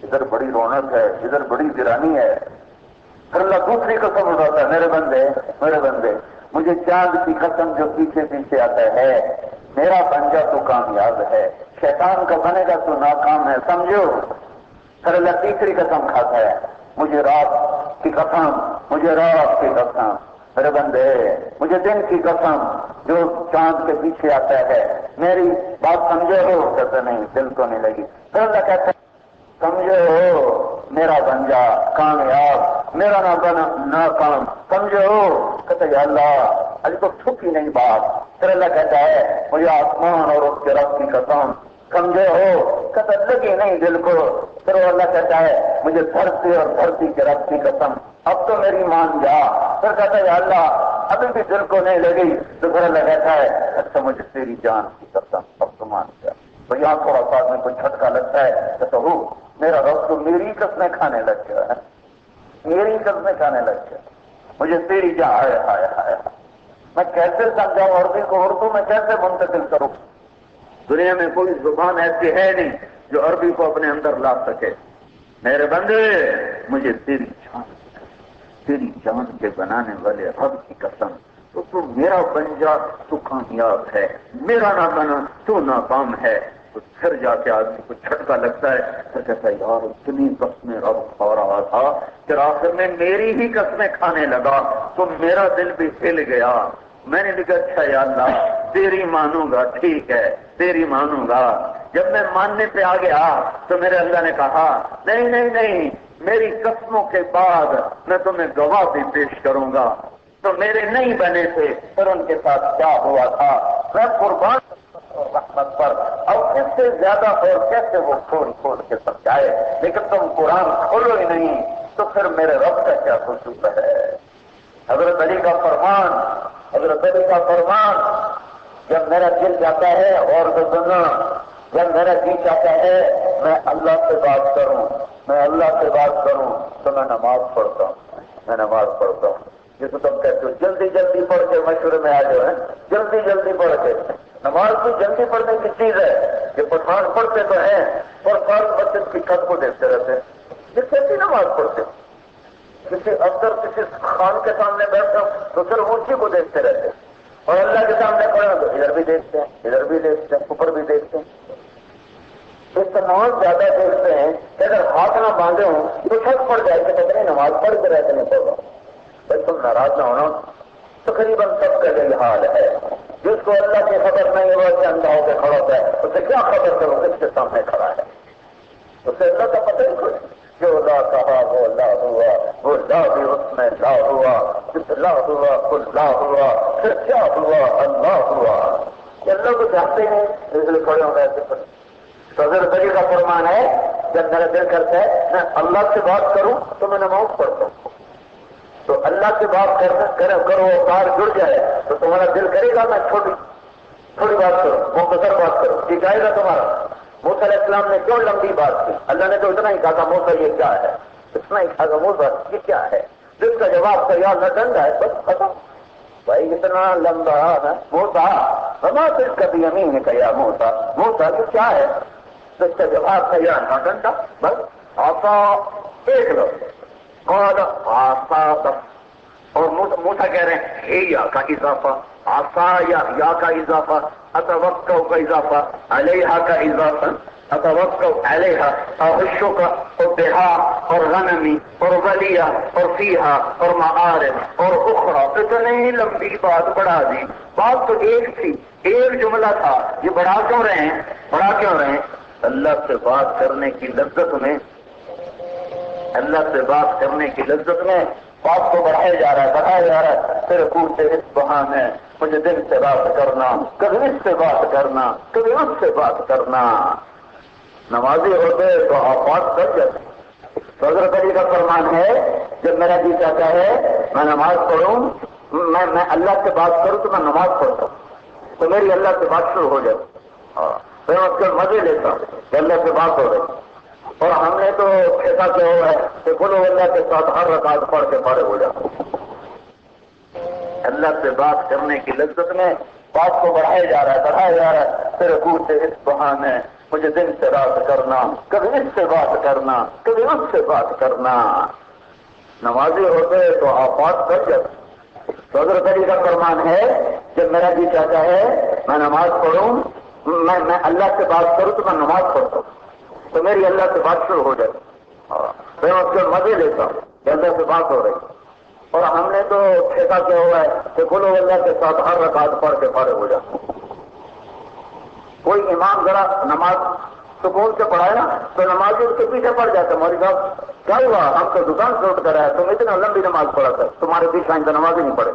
ادھر بڑی رونق ہے, ادھر بڑی ویرانی ہے. پھر اللہ دوسری قسم اٹھاتا ہے, میرے بندے مجھے چاند کی قسم جو پیچھے پیچھے آتا ہے, میرا بن جا تو کامیاب ہے, شیطان کا بنے گا تو ناکام ہے, سمجھو. پھر اللہ تیسری قسم کھاتا ہے, مجھے رات کی قسم, مجھے رات کی قسم, میرے بندے مجھے دن کی قسم جو چاند کے پیچھے آتا ہے, میری بات سمجھے ہو؟ کہتے نہیں دل کو نہیں لگی. پھر اللہ کہتا ہے سمجھو میرا بن جا کامیاب, میرا نہ بنا ناکام, سمجھو. کہتے یا اللہ ابھی تو چھپی نہیں بات. پھر اللہ کہتا ہے مجھے آسمان اور اس کے رب کی قسم, سمجھے ہو؟ کہتا لگی نہیں دل کو. پھر اللہ کہتا ہے مجھے دھرتی اور دھرتی کے رب کی قسم, اب تو میری مان جا. پھر کہتا ہے یا اللہ ابھی بھی دل کو نہیں لگی. تو پھر اللہ کہتا ہے اچھا مجھے تیری جان کی قسم, اب تو مان جا. تو یہاں تھوڑا سا میں کوئی جھٹکا لگتا ہے, کہتا ہو میرا رب تو میری قسمیں کھانے لگ گیا ہے, میری قسمیں کھانے لگ گیا, مجھے تیری جان. ہائے ہائے ہائے, میں کیسے سمجھاؤں عربی کو اردو میں کیسے منتقل کروں؟ دنیا میں کوئی زبان ایسی ہے نہیں جو عربی کو اپنے اندر لا سکے. میرے بندے مجھے تیری جان کے بنانے والے رب کی قسم, تو میرا بن جا تو کامیاب ہے, میرا نہ بنا تو ناکام ہے. تو پھر جا کے آدمی کو جھٹکا لگتا ہے, پھر کہتا ہے یار اتنی قسمیں رب کھا رہا تھا, پھر آخر میں میری ہی قسمیں کھانے لگا تو میرا دل بھی ہل گیا. میں نے لکھا اچھا یا اللہ تیری مانوں گا, ٹھیک ہے تیری مانوں گا. جب میں ماننے پہ آ گیا تو میرے اللہ نے کہا نہیں نہیں نہیں, میری قسموں کے بعد میں تمہیں گواہ بھی پیش کروں گا. تو میرے نہیں بنے تھے, پھر ان کے ساتھ کیا ہوا تھا, میں قربان رحمت پر. اب اس سے زیادہ اور کیسے وہ کھول کھول کے سمجھائے, لیکن تم قرآن کھولو ہی نہیں, تو پھر میرے رب کا کیا خصوص ہے. حضرت علی کا فرمان, جب میرا دل جاتا ہے اور سننا, جب میرا جی چاہتا ہے میں اللہ سے بات کروں تو میں نماز پڑھتا ہوں. جس کو تم کہتے ہو جلدی جلدی پڑھ کے مشورے میں آ جاؤ, جلدی پڑھ کے. نماز کو جلدی پڑھنے کی چیز ہے. یہ پٹھان پڑھتے تو ہیں اور فارغ مسجد کی چھت کو دیکھتے رہتے ہیں, جس سے نماز پڑھتے. کسی افسر کسی خان کے سامنے بیٹھتا تو صرف اونچی کو دیکھتے رہتے, اور اللہ کے سامنے پڑھا تو ادھر بھی دیکھتے ہیں, اوپر بھی دیکھتے ہیں. اس کا نماز زیادہ دیکھتے ہیں کہ اگر ہاتھ نہ باندھے ہوں تو چھت پڑ جائے کہ کتنی نماز پڑھ کے رہتے نہیں پڑھا. بھائی تم ناراض نہ ہونا, تقریباً سب کا یہی حال ہے. جس کو اللہ کی خبر نہیں ہے وہ اندھا ہو کے کھڑا ہوتا ہے, اسے کیا خبر کرو کس کے سامنے کھڑا ہے, اسے اللہ کا پتہ ہی کچھ. جو لا کہا وہ لا ہوا, وہ لا بھی اس میں لا ہوا, جس لا ہوا کل لا ہوا, پھر کیا ہوا اللہ ہوا. اللہ کو جانتے ہیں اس لیے کھڑے ہو گئے. حضرت علی کا فرمان ہے جب میرا دل کرتا ہے میں اللہ سے بات کروں تو میں نماز پڑھتا ہوں. تو اللہ سے بات کرو کار جڑ جائے تو تمہارا دل کرے گا میں تھوڑی بات کروں, مختصر بات کروں, یہ جائے گا تمہارا. موسیٰ علیہ السلام نے کیوں لمبی بات کی؟ اللہ نے تو اتنا ہی کہا تھا موسیٰ یہ کیا ہے, اتنا ہی کہا تھا موسیٰ یہ کیا ہے, جس کا جواب تھا یا اللہ ڈنڈا ہے, بس ختم. بھائی اتنا لمبا ہے موسیٰ, وما تلک بیمینک یا موسیٰ, موسیٰ یہ کیا ہے, جس کا جواب تھا یا اللہ ڈنڈا, بس آسا دیکھ لو. قال آسا, اور موسیٰ کہہ رہے ہیں اے یا کا اضافہ, آسا یا کا اضافہ, اتوقع کا اضافہ, علیہا کا اضافہ. اتوکل علیہا احشک اور بہا اور غنمی اور ولیہ اور فیہا اور معارف اور اخرى، اتنی ہی لمبی بات بڑھا دی. بات تو ایک تھی، ایک جملہ تھا. یہ بڑھا کیوں رہے ہیں؟ بڑھا کیوں رہے ہیں؟ اللہ سے بات کرنے کی لذت میں، اللہ سے بات کرنے کی لذت میں بات کو بڑھایا جا رہا ہے، بڑھایا جا رہا ہے. پھر پوچھتے اس بہانے مجھے دل سے بات کرنا، کبھی اس سے بات کرنا، کبھی اس سے بات کرنا. نمازی ہوتے تو آفات کر جاتے. تو حضرت علی کا فرمان ہے جب میرا جی چاہتا ہے میں نماز پڑھوں، میں اللہ سے بات کروں تو میں نماز پڑھتا ہوں، تو میری اللہ سے بات شروع ہو جاتی. پھر اس کے مزے لیتا ہوں کہ اللہ سے بات ہو رہی. اور ہم نے تو ایسا کیا ہوا ہے کہ کلو اللہ کے ساتھ ہر رکعت پڑھ کے پڑے ہو جاتے. اللہ سے بات کرنے کی لذت میں بات کو بڑھایا جا رہا ہے، بڑھایا جا رہا ہے. پھر پوچھتے اس بہانے مجھے دن سے بات کرنا، کبھی اس سے بات کرنا، کبھی اس سے بات کرنا. نمازی ہوتے تو آفات کر جاتے. تو حضرت علی کا فرمان ہے جب میرا جی چاہتا ہے میں نماز پڑھوں، میں اللہ سے بات کروں تو میں نماز پڑھتا ہوں، تو میری اللہ سے بات شروع ہو جاتی. میں اس کے مزے لیتا ہوں کہ اللہ سے بات ہو رہی. اور ہم نے تو ٹھیکا کیا ہوا ہے کہ کلو اللہ کے ساتھ ہر رکعت پڑھ کے پڑے ہو جاتے. کوئی امام ذرا نماز سکون سے پڑھائے نا تو نمازی اس کے پیچھے پڑ جاتے. مولوی صاحب کیا ہوا؟ ہم تو دکان سے اٹھ کر آئے، تم اتنا لمبی نماز پڑھا کر تمہارے پیچھے آئیں تو نماز ہی نہیں پڑھے.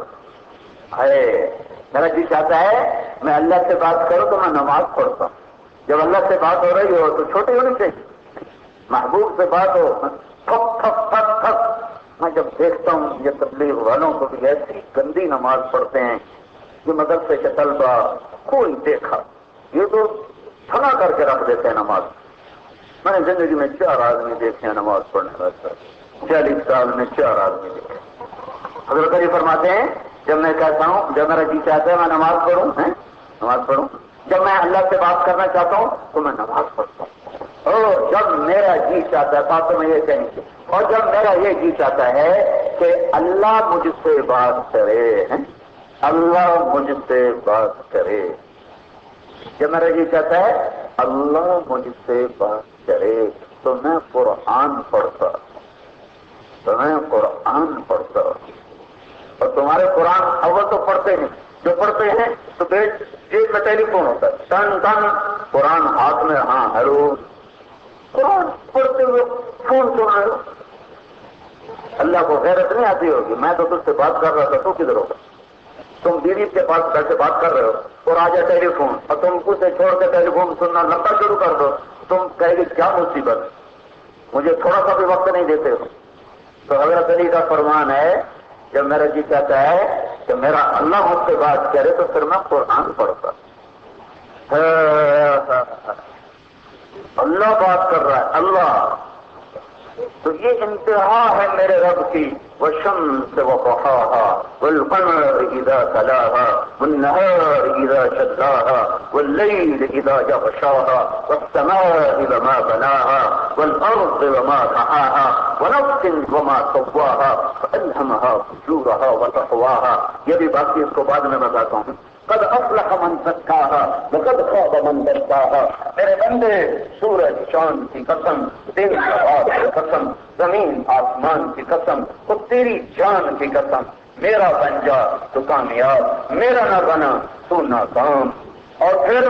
میرا جی چاہتا ہے میں اللہ سے بات کروں تو میں نماز پڑھتا ہوں. جب اللہ سے بات ہو رہی ہو تو چھوٹی ہونی چاہیے. محبوب سے بات ہو تھک تھک تھک تھک. میں جب دیکھتا ہوں یہ تبلیغ والوں کو بھی ایسی گندی نماز پڑھتے ہیں، یہ مدرسے کے طلبہ کوئی دیکھا یہ تو تھنا کر کے رکھ دیتے ہیں نماز. میں نے زندگی میں 4 آدمی دیکھے ہیں نماز پڑھنے والے، 40 سال میں 4 آدمی دیکھے. حضرت علی فرماتے ہیں جب میں کہتا ہوں جب میرا جی چاہتا ہے میں نماز پڑھوں، نماز پڑھوں، جب میں اللہ سے بات کرنا چاہتا ہوں تو میں نماز پڑھتا ہوں. اور جب میرا جی چاہتا ہے تو میں یہ کہیں گے، اور جب میرا یہ جی چاہتا ہے کہ اللہ مجھ سے بات کرے، اللہ مجھ سے بات کرے، جب میرا جی چاہتا ہے اللہ مجھ سے بات کرے تو میں قرآن پڑھتا، تو میں قرآن پڑھتا. اور تمہارے قرآن اول تو پڑھتے ہیں، جو پڑھتے ہیں تو جیب میں ٹیلی فون ہوتا ہے، ٹن ٹن قرآن ہاتھ میں، ہاں ہیلو، قرآن پڑھتے ہوئے فون سن رہے ہو. اللہ کو غیرت نہیں آتی ہوگی. میں تو تجھ سے بات کر رہا تھا، تو کدھر ہوگا؟ تم بیوی کے پاس کیسے بات کر رہے ہو اور آ جائے ٹیلی فون اور تم اسے چھوڑ کے ٹیلی فون سننا لمبا شروع کر دو. تم کہے گی کیا مصیبت، مجھے تھوڑا سا بھی وقت نہیں دیتے ہو. تو حضرت علی کا فرمان ہے جب میرا جی چاہتا ہے کہ میرا اللہ مجھ سے بات کرے تو پھر میں قرآن پڑھتا. اللہ بات کر رہا ہے، اللہ. تو یہ انتہا ہے میرے رب کی. والشمس وضحاها والقمر اذا تلاها والنهار اذا شداها والليل اذا يغشاها والسماء وما بناها والارض وما طحاها ونفس وما سواها فالهمها فجورها وتقواها. یہ بھی باقی اس کو بعد میں بتاتا ہوں. قد افلح من زکاها وقد خاب من دساها. میرے بندے سورج چاند کی قسم، دن رات کی قسم، زمین آسمان کی قسم، تو تیری جان کی قسم، میرا بن جا تو کامیاب، میرا نہ بنا تو ناکام. اور پھر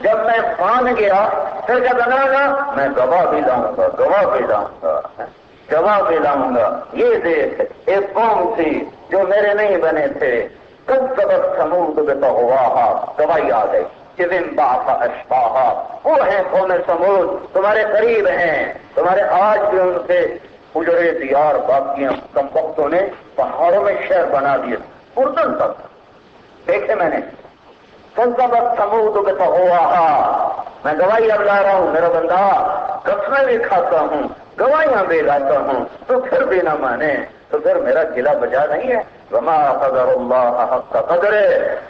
جب میں مان گیا پھر کیا بنا گا؟ میں گواہ بھی لاؤں گا، گواہ بھی لاؤں گا، گواہ بھی لاؤں گا. یہ دیکھ ایک قوم تھی جو میرے نہیں بنے تھے، کب سبق سمود بتہواہا، گواہی آ گئی. اذن بعث اشقاہا، وہ ہیں قوم سمود، تمہارے قریب ہیں، تمہارے آج بھی ان سے اجڑے دیار باقیاں کم وقتوں نے پہاڑوں میں شہر بنا دیے. اردن تک دیکھے میں نے. سبق سمود بتہواہا. میں گواہی اب لا رہا ہوں میرا بندہ، قسمیں بھی کھاتا ہوں، گواہیاں بھی لاتا ہوں، تو پھر بھی نہ مانے تو پھر میرا گلا بجا نہیں ہے. وما قدر اللہ حق قدر.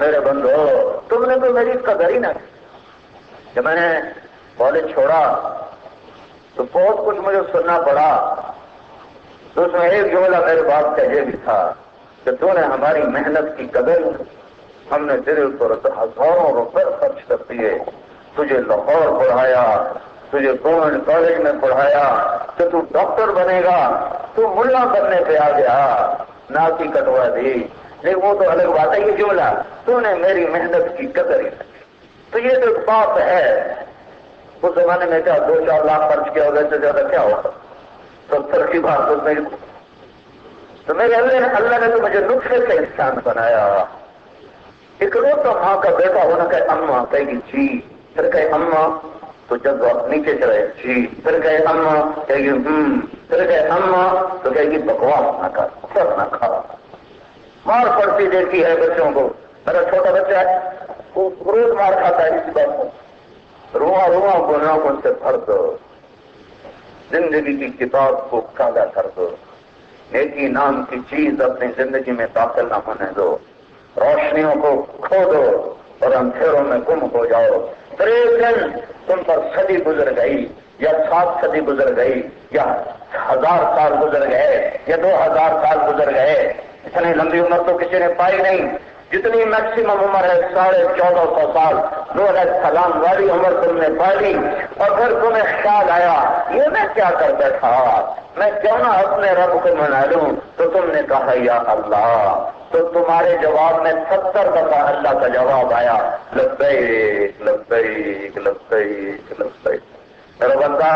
میرے بندو تم نے تو میری قدر ہی نہ کی. جب میں نے کالج چھوڑا تو بہت کچھ مجھے سننا پڑا. تو اس میں ایک جملہ میرے باپ کا یہ بھی تھا کہ تو نے ہماری محنت کی قدر، ہم نے تیرے اوپر ہزاروں روپے خرچ کر دیے، تجھے لاہور پڑھایا، تجھے گورنمنٹ کالج میں پڑھایا کہ تو ڈاکٹر بنے گا، تو ملا بننے پہ آ گیا، ناک کی کٹوا دی، لیکن وہ تو الگ بات ہے، یہ جملہ تو نے میری محنت کی قدر ہی نہیں۔ تو یہ جو بات ہے، اس زمانے میں کیا 2-4 لاکھ خرچ کیا ہوگا، اس سے زیادہ کیا ہوگا، 70 کی بات تو میرے اللہ نے تو مجھے نطفے سے انسان بنایا۔ اکلوتا ماں کا بیٹا ہونا کہ اماں کہے گی جی، پھر کہے اماں تو جب آپ نیچے چڑھے جی، پھر کہے اماں کہے گی پھر کہے اماں تو کہے گی بکواس نہ کر، سب نہ کھا۔ مار پڑتی دیتی ہے بچوں کو، میرا چھوٹا بچہ ہے وہ روز مار کھاتا ہے اس بات کو، رواں کو ناخن سے بھر دو، زندگی کی کتاب کو کالا کر دو، نیکی نام کی چیز اپنی زندگی میں داخل نہ ہونے دو، روشنیوں کو کھو دو اور اندھیروں میں گم ہو جاؤ۔ 3 دن تم پر صدی گزر گئی یا 7 صدی گزر گئی یا 1000 سال گزر گئے یا 2000 سال گزر گئے، اتنی لمبی عمر تو کسی نے پائی نہیں۔ جتنی میکسیمم عمر ہے 1450 سال، نوح علیہ السلام والی عمر تم نے پائی، اور پھر تمہیں خیال آیا یہ میں کیا کر بیٹھا، میں کیوں نہ اپنے رب کو منا لوں، تو تم نے کہا یا اللہ، تو تمہارے جواب میں 70 دفعہ اللہ کا جواب آیا، لبیک لبیک لبیک لبیک۔ میرا بندہ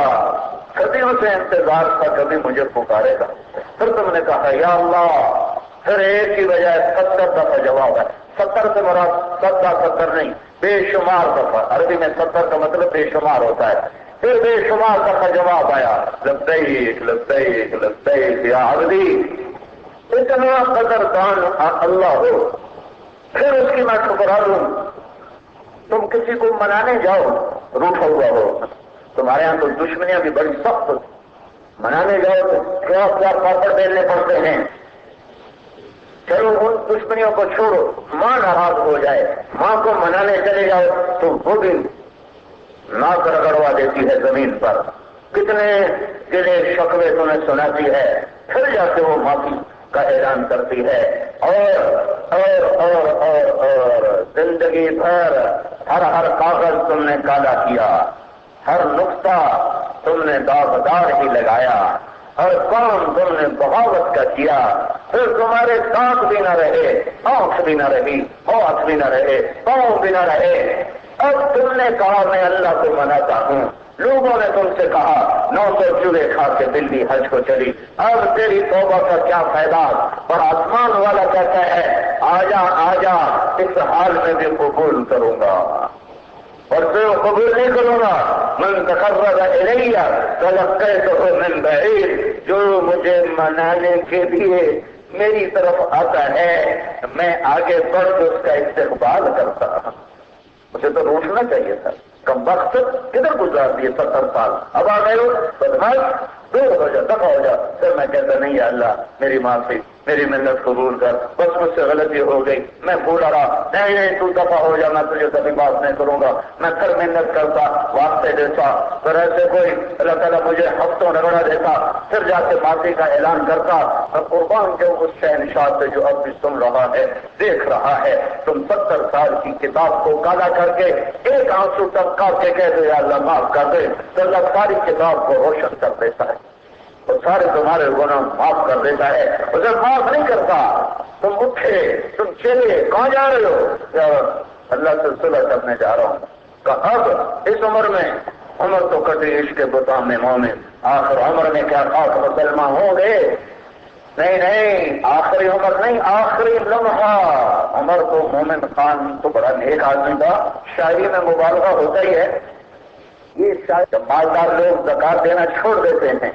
صدیوں سے انتظار تھا کبھی مجھے پکارے گا، پھر تم نے کہا یا اللہ، پھر ایک ہی بجائے 70 دفعہ جواب ہے۔ 70 سے مراد 70 نہیں، بے شمار دفعہ، عربی میں 70 کا مطلب بے شمار ہوتا ہے، پھر بے شمار دفعہ جواب آیا، لبیک لبیک لبیک یا عبدی۔ اتنا قدردان اللہ ہو، پھر اس کی میں ٹھکرا دوں۔ تم کسی کو منانے جاؤ، روٹھا ہوا ہو، تمہارے یہاں تو دشمنیاں بھی بڑی سخت، منانے جاؤ تو کیا کیا پاپڑ بیلنے پڑتے ہیں۔ چلو ان دشمنیوں کو چھوڑو، ماں ناراض ہو جائے، ماں کو منانے چلے جاؤ تو وہ بھی ناک رگڑوا دیتی ہے زمین پر، کتنے گلے شکوے تمہیں سناتی ہے، پھر جا کے وہ معافی کا اعلان کرتی ہے، اور زندگی بھر ہر کاغذ تم نے کالا کیا، ہر نقطہ تم نے داغدار ہی لگایا، ہر کام تم نے بغاوت کا کیا، پھر تمہارے دانت بھی نہ رہے، آنکھ بھی نہ رہی، ہاتھ بھی نہ رہے، پاؤں بھی نہ رہے۔ اب تم نے کہا میں اللہ کو مناتا ہوں، لوگوں نے تم سے کہا 900 چوہے کھا کے بلی حج کو چلی، اب تیری توبہ کا کیا فائدہ؟ اور آسمان والا کہتا ہے آجا آجا، اس حال میں بھی قبول کروں گا، اور جو قبول نہیں کروں گا، من تقرب الی تلقیتہ من بعید، جو مجھے منانے کے لیے میری طرف آتا ہے میں آگے بڑھ کے اس کا استقبال کرتا ہوں۔ مجھے تو روٹنا چاہیے تھا، کم وقت کدھر گزار دیے 70 سال، اب آ گئے ہو بدماش، دور ہو جا، دفع ہو جا۔ پھر میں کہتا نہیں ہے اللہ میری معافی، میری محنت قبول کر، بس مجھ سے غلطی ہو گئی، میں بھولا رہا، نہیں تو دفع ہو جا، میں تجھے کبھی معاف نہیں کروں گا۔ میں پھر محنت کرتا، واسطے دیتا، پھر ایسے کوئی اللہ تعالیٰ مجھے ہفتوں رگڑا دیتا، پھر جا کے معافی کا اعلان کرتا، اور قربان جو اس شہنشاہ سے جو اب بھی سن رہا ہے، دیکھ رہا ہے، تم 70 سال کی کتاب کو کالا کر کے ایک آنسو ٹپکا کے کہہ دو یا اللہ معاف کر دے، تو اللہ ساری کتاب کو روشن کر دیتا ہے اور سارے تمہارے گناہ معاف کر دیتا ہے۔ اور جب معاف نہیں کرتا، تم اٹھے، تم چلے، کہاں جا رہے ہو؟ اللہ سے صلح کرنے جا رہا ہوں۔ کہ اب اس عمر میں، عمر تو کٹی عشق بتا میں مومن، آخر عمر میں کیا خاک مسلمان ہوں گے؟ نہیں، آخری عمر نہیں، آخری لمحہ۔ عمر تو مومن خان تو بڑا نیک آدمی تھا، شاعری میں مبالغہ ہوتا ہی ہے۔ یہ شاید مالدار لوگ زکات دینا چھوڑ دیتے ہیں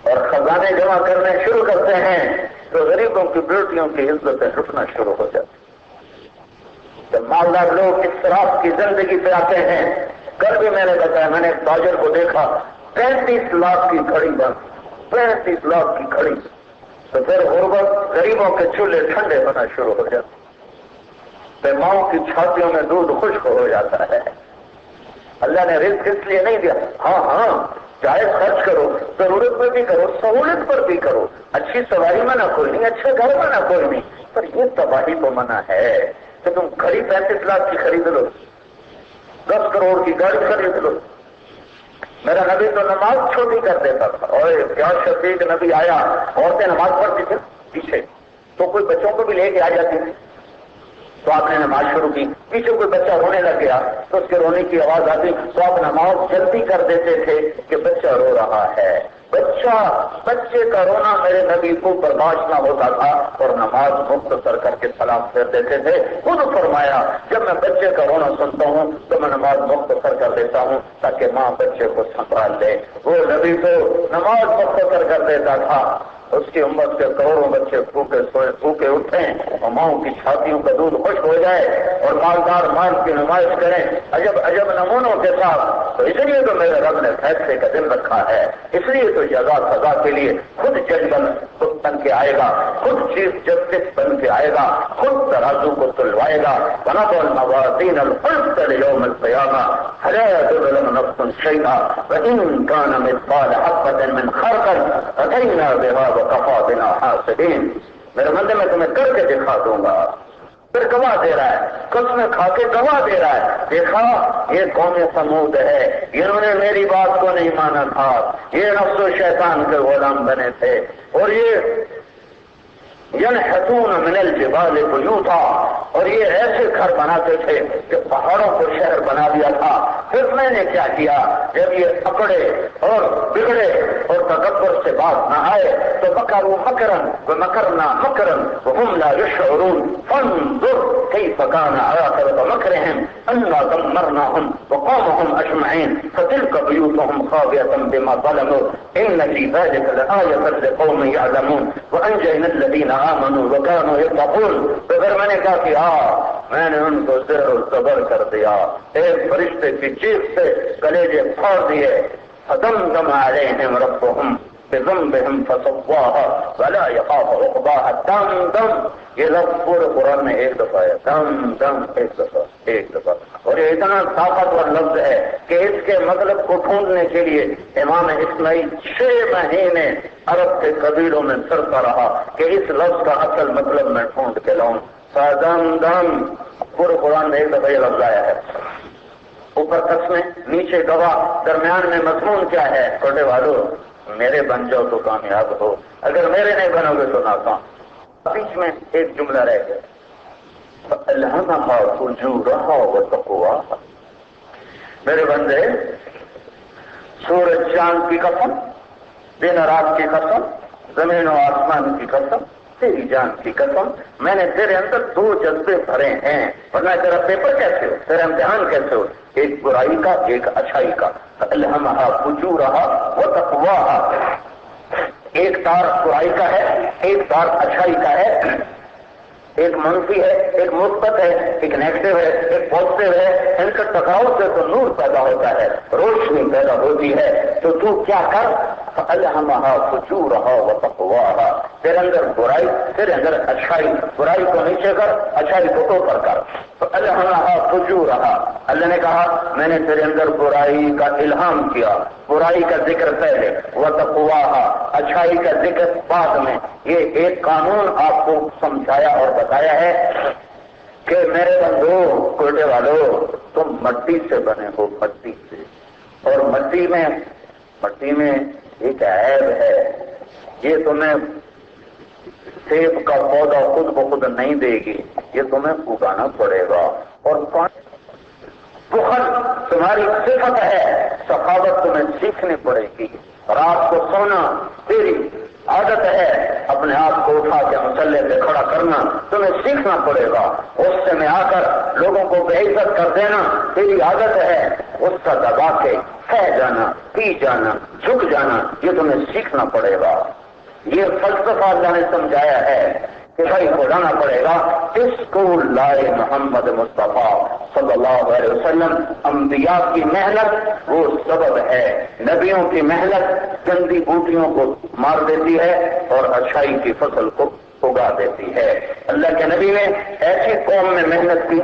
اور خزانے جمع کرنے شروع کرتے ہیں تو غریبوں کی بیٹیوں کی عزتیں لٹنا شروع ہو جاتی۔ جب مالدار لوگ اسراف کی زندگی پہ آتے ہیں، کل بھی میں نے بتایا، میں نے ایک تاجر کو دیکھا 35 لاکھ کی گھڑی بند، 35 لاکھ کی گھڑی، تو پھر غربت غریبوں کے چولہے ٹھنڈے ہونا شروع ہو جاتے، پھر ماؤں کی چھاتیوں میں دودھ خشک ہو جاتا ہے۔ اللہ نے رزق اس لیے نہیں دیا، ہاں جائز خرچ کرو، ضرورت پر بھی کرو، سہولت پر بھی کرو، اچھی سواری میں نہ کوئی نہیں، اچھے گھر میں نہ کوئی نہیں، پر یہ تباہی کو منع ہے کہ تم گھڑی 35 لاکھ کی خرید لو، 10 کروڑ کی گاڑی خرید لو، میرا نبی تو نماز چھوٹی کر دیتا تھا، اور کیا شفیق نبی آیا، عورتیں نماز پڑھتی تھیں پیچھے، تو کوئی بچوں کو بھی لے کے آ جاتی تھی، تو آپ نے نماز شروع کی، پیچھے کوئی بچہ رونے لگ گیا تو اس کے رونے کی آواز آتی تو آپ نماز جلدی کر دیتے تھے کہ بچہ رو رہا ہے۔ بچے کا رونا میرے نبی کو برداشت نہ ہوتا تھا اور نماز مختصر کر کے سلام پھیر دیتے تھے۔ خود فرمایا جب میں بچے کا رونا سنتا ہوں تو میں نماز مختصر کر دیتا ہوں تاکہ ماں بچے کو سنبھال لے۔ وہ نبی تو نماز مختصر کر دیتا تھا، اس کی امت کے کروڑوں بچے بھوکے اٹھیں اور ماؤں کی چھاتیوں کا دودھ خشک ہو جائے اور مالدار مال کی نمائش کریں عجب نمونوں کے ساتھ، تو اس لیے تو میرے رب نے فیصلے کا دن رکھا ہے، اس لیے تو جزا سزا کے لیے خود جج بن کے آئے گا، خود چیف جسٹس بن کے آئے گا، خود ترازو کو تلوائے گا۔ ونضع الموازین القسط لیوم القیامہ فلا تظلم نفس شیئا وإن كان مثقال حبة من خردل أتينا بها وكفى بنا حاسبین۔ میرے بندے میں تمہیں کر کے دکھا دوں گا۔ پھر گواہ دے رہا ہے، قسمیں کھا کے گواہ دے رہا ہے، دیکھا یہ قوم سمود ہے، انہوں نے میری بات کو نہیں مانا تھا، یہ نفس و شیطان کے غلام بنے تھے، اور یہ ينحتون من الجبال بیوتا، اور یہ ایسے گھر بناتے تھے کہ پہاڑوں کو شہر بنا دیا تھا۔ پھر میں نے کیا کیا، جب یہ اکڑے اور بگڑے اور تکبر سے بات نہ آئے تو مکروا مکرا ومکرنا مکرا وهم لا يشعرون فانظر كيف كان عاقبة مكرهم انا دمرناهم وقومهم اجمعين فتلك بيوتهم خاوية بما ظلموا ان في ذلك لآية لقوم يعلمون وانجينا الذين آمنوا وكانوا يتقون۔ تو پھر میں نے کہا کہ میں نے ان کو زیر و زبر کر دیا، ایک فرشتے کی چیخ سے کلیجے پھاڑ دیے۔ فدمدم علیہم ربهم بذنبهم فسواها ولا يخاف عقباها۔ دم دم یہ لفظ پورے قرآن میں ایک دفعہ ہے، دم دم ایک دفعہ، اور یہ اتنا طاقتور لفظ ہے کہ اس کے مطلب کو ڈھونڈنے کے لیے امام اسماعیل 6 مہینے عرب کے قبیلوں میں پھرتا رہا کہ اس لفظ کا اصل مطلب میں ڈھونڈ کے لاؤں۔ دم دم پورے قرآن میں ایک دفعہ یہ لفظ آیا ہے، اوپر قسمیں نیچے گواہ، درمیان میں مضمون کیا ہے؟ چھوٹے والوں میرے بن جاؤ تو کامیاب ہو، اگر میرے نہیں بنو گے تو ناکام۔ بیچ میں ایک جملہ رہ گیا، فَأَلْهَمَهَا فُجُورَهَا وَتَقْوَاهَا۔ میرے بندے سورج چاند کی قسم، دن رات کی قسم، زمین و آسمان کی قسم، تیری جان کی قسم، میں نے تیرے اندر 2 جذبے بھرے ہیں، ورنہ تیرا پیپر کیسے ہو، تیرا امتحان کیسے ہو؟ ایک برائی کا ایک اچھائی کا۔ فَأَلْهَمَهَا فُجُورَهَا وَتَقْوَاهَا، ایک تار برائی کا ہے، ایک تار اچھائی کا ہے، ایک منفی ہے، ایک مثبت ہے، ایک نیگیٹو ہے، ایک پازیٹو ہے، ان کا ٹکراؤ سے تو نور پیدا ہوتا ہے، روشنی پیدا ہوتی ہے۔ تو کیا کر، فَأَلْهَمَهَا فُجُورَهَا وَتَقْوَاهَا، تیرے اندر برائی، تیرے اندر اچھائی، برائی کو نیچے کر، اچھائی کو اوپر کر۔ فَأَلْهَمَهَا فُجُورَهَا، اللہ نے کہا میں نے تیرے اندر برائی کا الہام کیا، برائی کا ذکر پہلے، وَتَقْوَاهَا اچھائی کا ذکر بعد میں۔ یہ ایک قانون آپ کو سمجھایا اور بتایا ہے کہ میرے بندو کوئٹے والوں تم مٹی سے بنے ہو، مٹی سے، اور مٹی میں ایک عیب ہے، یہ تمہیں سیب کا پودا خود بخود نہیں دے گی، یہ تمہیں اگانا پڑے گا، اور بخل تمہاری صفت ہے، سخاوت تمہیں سیکھنی پڑے گی، رات کو سونا تیری عادت ہے، اپنے آپ کو اٹھا کے مسلح پہ کھڑا کرنا تمہیں سیکھنا پڑے گا، غصے میں آ کر لوگوں کو بے عزت کر دینا تیری عادت ہے، غصہ دبا کے سہ جانا، پی جانا، جھک جانا، یہ تمہیں سیکھنا پڑے گا۔ یہ فلسفہ اللہ نے سمجھایا ہے کہ بھائی کو لانا پڑے گا، اس کو لائے محمد مصطفیٰ صلی اللہ علیہ وسلم۔ انبیاء کی محنت وہ سبب ہے، نبیوں کی محنت گندی بوٹیوں کو مار دیتی ہے اور اچھائی کی فصل کو اگا دیتی ہے۔ اللہ کے نبی نے ایسی قوم میں محنت کی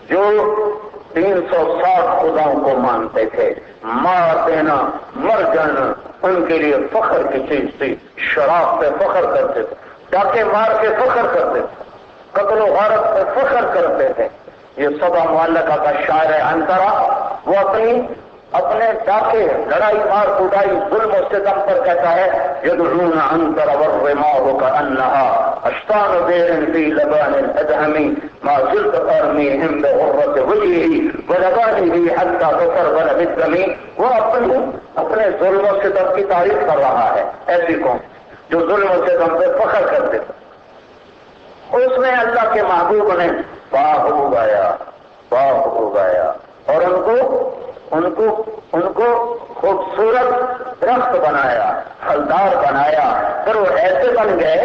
جو 360 خداؤں کو مانتے تھے، مار دینا، مر جانا ان کے لیے فخر کی چیز تھی، شراب پہ فخر کرتے تھے، ڈاکے مار کے فخر کرتے تھے، قتل و غارت پہ فخر کرتے تھے۔ یہ سبا معلقہ کا شاعر انترا وہ اپنی اپنے ڈاکے لڑائی مار کٹائی ظلم و ستم پر کہتا ہے یدعون عنتر والرماح كأنها اشطان بئر في لبان الادهم ما زلت ارميهم بغرة وجهه ولبانه حتى تسربل بالدم. وہ اپنے ظلم و ستم کی تعریف کر رہا ہے. ایسی قوم جو ظلم و ستم پہ فخر کرتے تھے، اس میں اللہ کے محبوب نے باغ اگایا اور ان کو خوبصورت درخت بنایا، پھلدار بنایا. پھر وہ ایسے بن گئے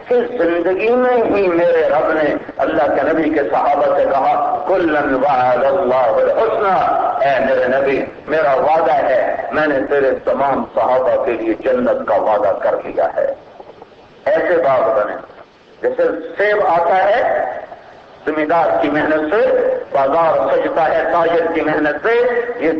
کہ زندگی میں ہی میرے رب نے اللہ کے نبی کے صحابہ سے کہا کلن وعد اللہ الحسنى، اے میرے نبی میرا وعدہ ہے میں نے تیرے تمام صحابہ کے لیے جنت کا وعدہ کر لیا ہے. ایسے باغ بنے جیسے سیب آتا ہے زمیندار کی محنت سے، بازار سجتا ہے تاجر کی محنت سے. یہ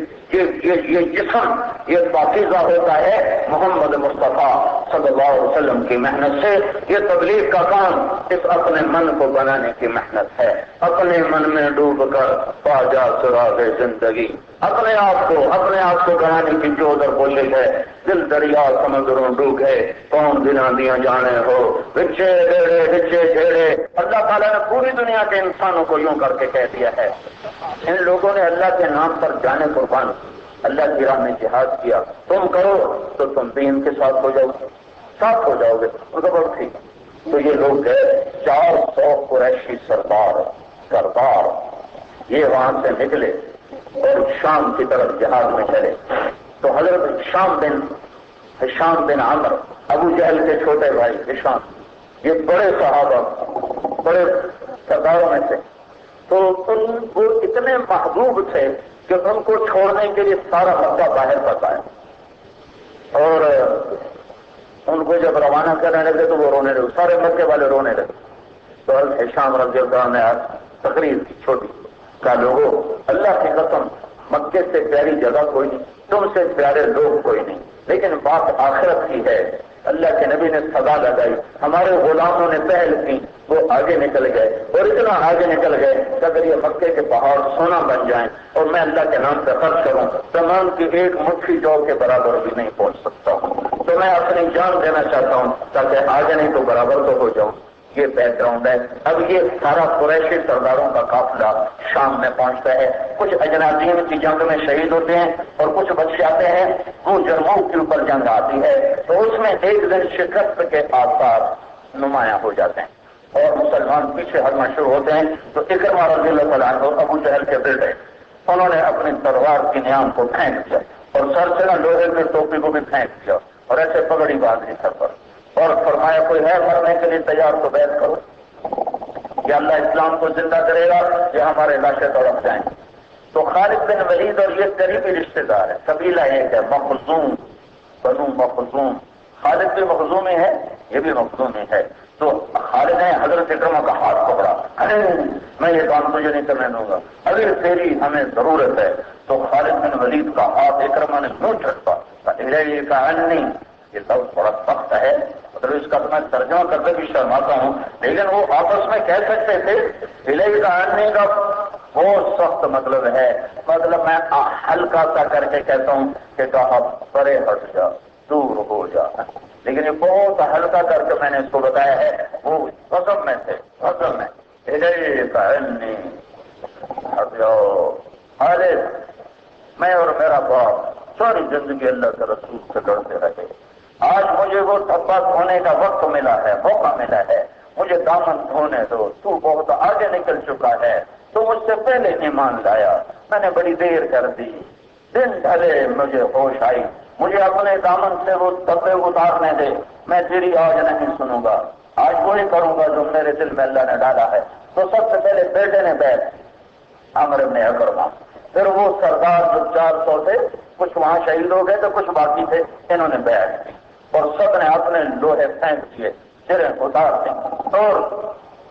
جسم یہ پاکیزہ ہوتا ہے محمد مصطفیٰ صلی اللہ علیہ وسلم کی محنت سے. یہ تبلیغ کا کام اس اپنے من کو بنانے کی محنت ہے. اپنے من میں ڈوب کر پا جا سراغ زندگی. اپنے آپ کو بنانے کی جو ادھر کوشش ہے. دل دریا سمندروں ڈوب گئے کون دنا دیا جانے ہو بچے جھیڑے. اللہ تعالیٰ نے پوری دنیا کے انسانوں کو یوں کر کے کہہ دیا ہے. ان لوگوں نے اللہ کے نام پر جانے قربان اللہ کی راہ میں جہاد کیا. تم کرو تو تم بھی ان کے ساتھ ہو جاؤ گے. بہت ٹھیک. تو یہ لوگ گئے 400 قریشی سردار یہ وہاں سے نکلے اور شام کی طرف جہاد میں چلے. تو حضرت ہشام بن عمر ابو جہل کے چھوٹے بھائی ہشام یہ بڑے صحابہ بڑے سرداروں میں تھے. تو وہ اتنے محبوب تھے کہ ان کو چھوڑنے کے لیے سارا مکہ باہر تک آیا اور ان کو جب روانہ کرنے لگے تو وہ رونے لگے. سارے مکے والے رونے لگے. تو ہشام رضی اللہ عنہ نے تقریر کی چھوٹی کا لوگوں اللہ کی قسم مکے سے پیاری جگہ کوئی نہیں، تم سے پیارے لوگ کوئی نہیں، لیکن بات آخرت کی ہے. اللہ کے نبی نے سزا لگائی، ہمارے غلاموں نے پہل کی، وہ آگے نکل گئے اور اتنا آگے نکل گئے کہ اگر یہ مکے کے پہاڑ سونا بن جائیں اور میں اللہ کے نام سے خرچ کروں تمام کی ایک مٹھی جو کے برابر بھی نہیں پہنچ سکتا ہوں. تو میں اپنی جان دینا چاہتا ہوں تاکہ آگے نہیں تو برابر تو ہو جاؤں. یہ بیک گراؤنڈ ہے. اب یہ سارا قریشی سرداروں کا قافلہ شام میں پہنچتا ہے. کچھ اجنادین کی جنگ میں شہید ہوتے ہیں اور کچھ بچ جاتے ہیں. وہ جرموں کے اوپر جنگ آتی ہے تو اس میں ایک دن شکست کے آثار نمایاں ہو جاتے ہیں اور مسلمان پیچھے ہٹنا شروع ہوتے ہیں. تو اکرمہ رضی اللہ تعالیٰ عنہ ابو جہل کے بیٹے انہوں نے اپنی تلوار کی نیام کو پھینک دیا اور سر سے لوہے کی ٹوپی کو بھی پھینک دیا اور ایسے پگڑی باندھی سر پر اور فرمایا کوئی ہے مرنے کے لیے تیار تو بیعت کرو. یا اللہ اسلام کو زندہ کرے گا یا ہمارے لاشیں تڑپ جائیں. تو خالد بن ولید اور یہ قریبی رشتے دار ہے. قبیلہ ایک ہے مخزوم بنو مخزوم. خالد بھی مخزومی ہے یہ بھی مخزومی ہے. تو خالد نے حضرت اکرمہ کا ہاتھ پکڑا. میں یہ کام تجھے نہیں کرنے دوں گا، اگر تیری ہمیں ضرورت ہے. تو خالد بن ولید کا ہاتھ اکرمہ نے منہ جھٹکا. یہ لفظ بڑا سخت ہے، مطلب اس کا تو میں ترجمہ کرتے بھی شرماتا ہوں، لیکن وہ آپس میں کہہ سکتے تھے. الہی کا آنے کا بہت سخت مطلب ہے. مطلب میں ہلکا سا کر کے کہتا ہوں کہ کہا پرے ہٹ جا دور ہو جا، لیکن یہ بہت ہلکا کر کے میں نے اس کو بتایا ہے. وہ غضب میں تھے، غضب میں. الہی کا آنے ہٹ جاؤ. میں اور میرا باپ ساری زندگی اللہ کے رسول سے ڈرتے رہے. آج مجھے وہ دھبا دھونے کا وقت ملا ہے، موقع ملا ہے. مجھے دامن دھونے دو. تو بہت آگے نکل چکا ہے، تو مجھ سے پہلے ایمان لایا. میں نے بڑی دیر کر دی. دن ڈھلے مجھے ہوش آئی. مجھے اپنے دامن سے وہ دھبے اتارنے دے. میں تیری آج نہیں سنوں گا. آج وہی کروں گا جو میرے دل میں اللہ نے ڈالا ہے. تو سب سے پہلے بیٹے نے بیٹھ عمرو بن اکرمہ. پھر وہ سردار جو 400 تھے کچھ وہاں شہید ہو گئے تو کچھ باقی تھے، انہوں نے بیعت کی اور سب نے اپنے لوہے پھینک دیے، سریں اتار دی اور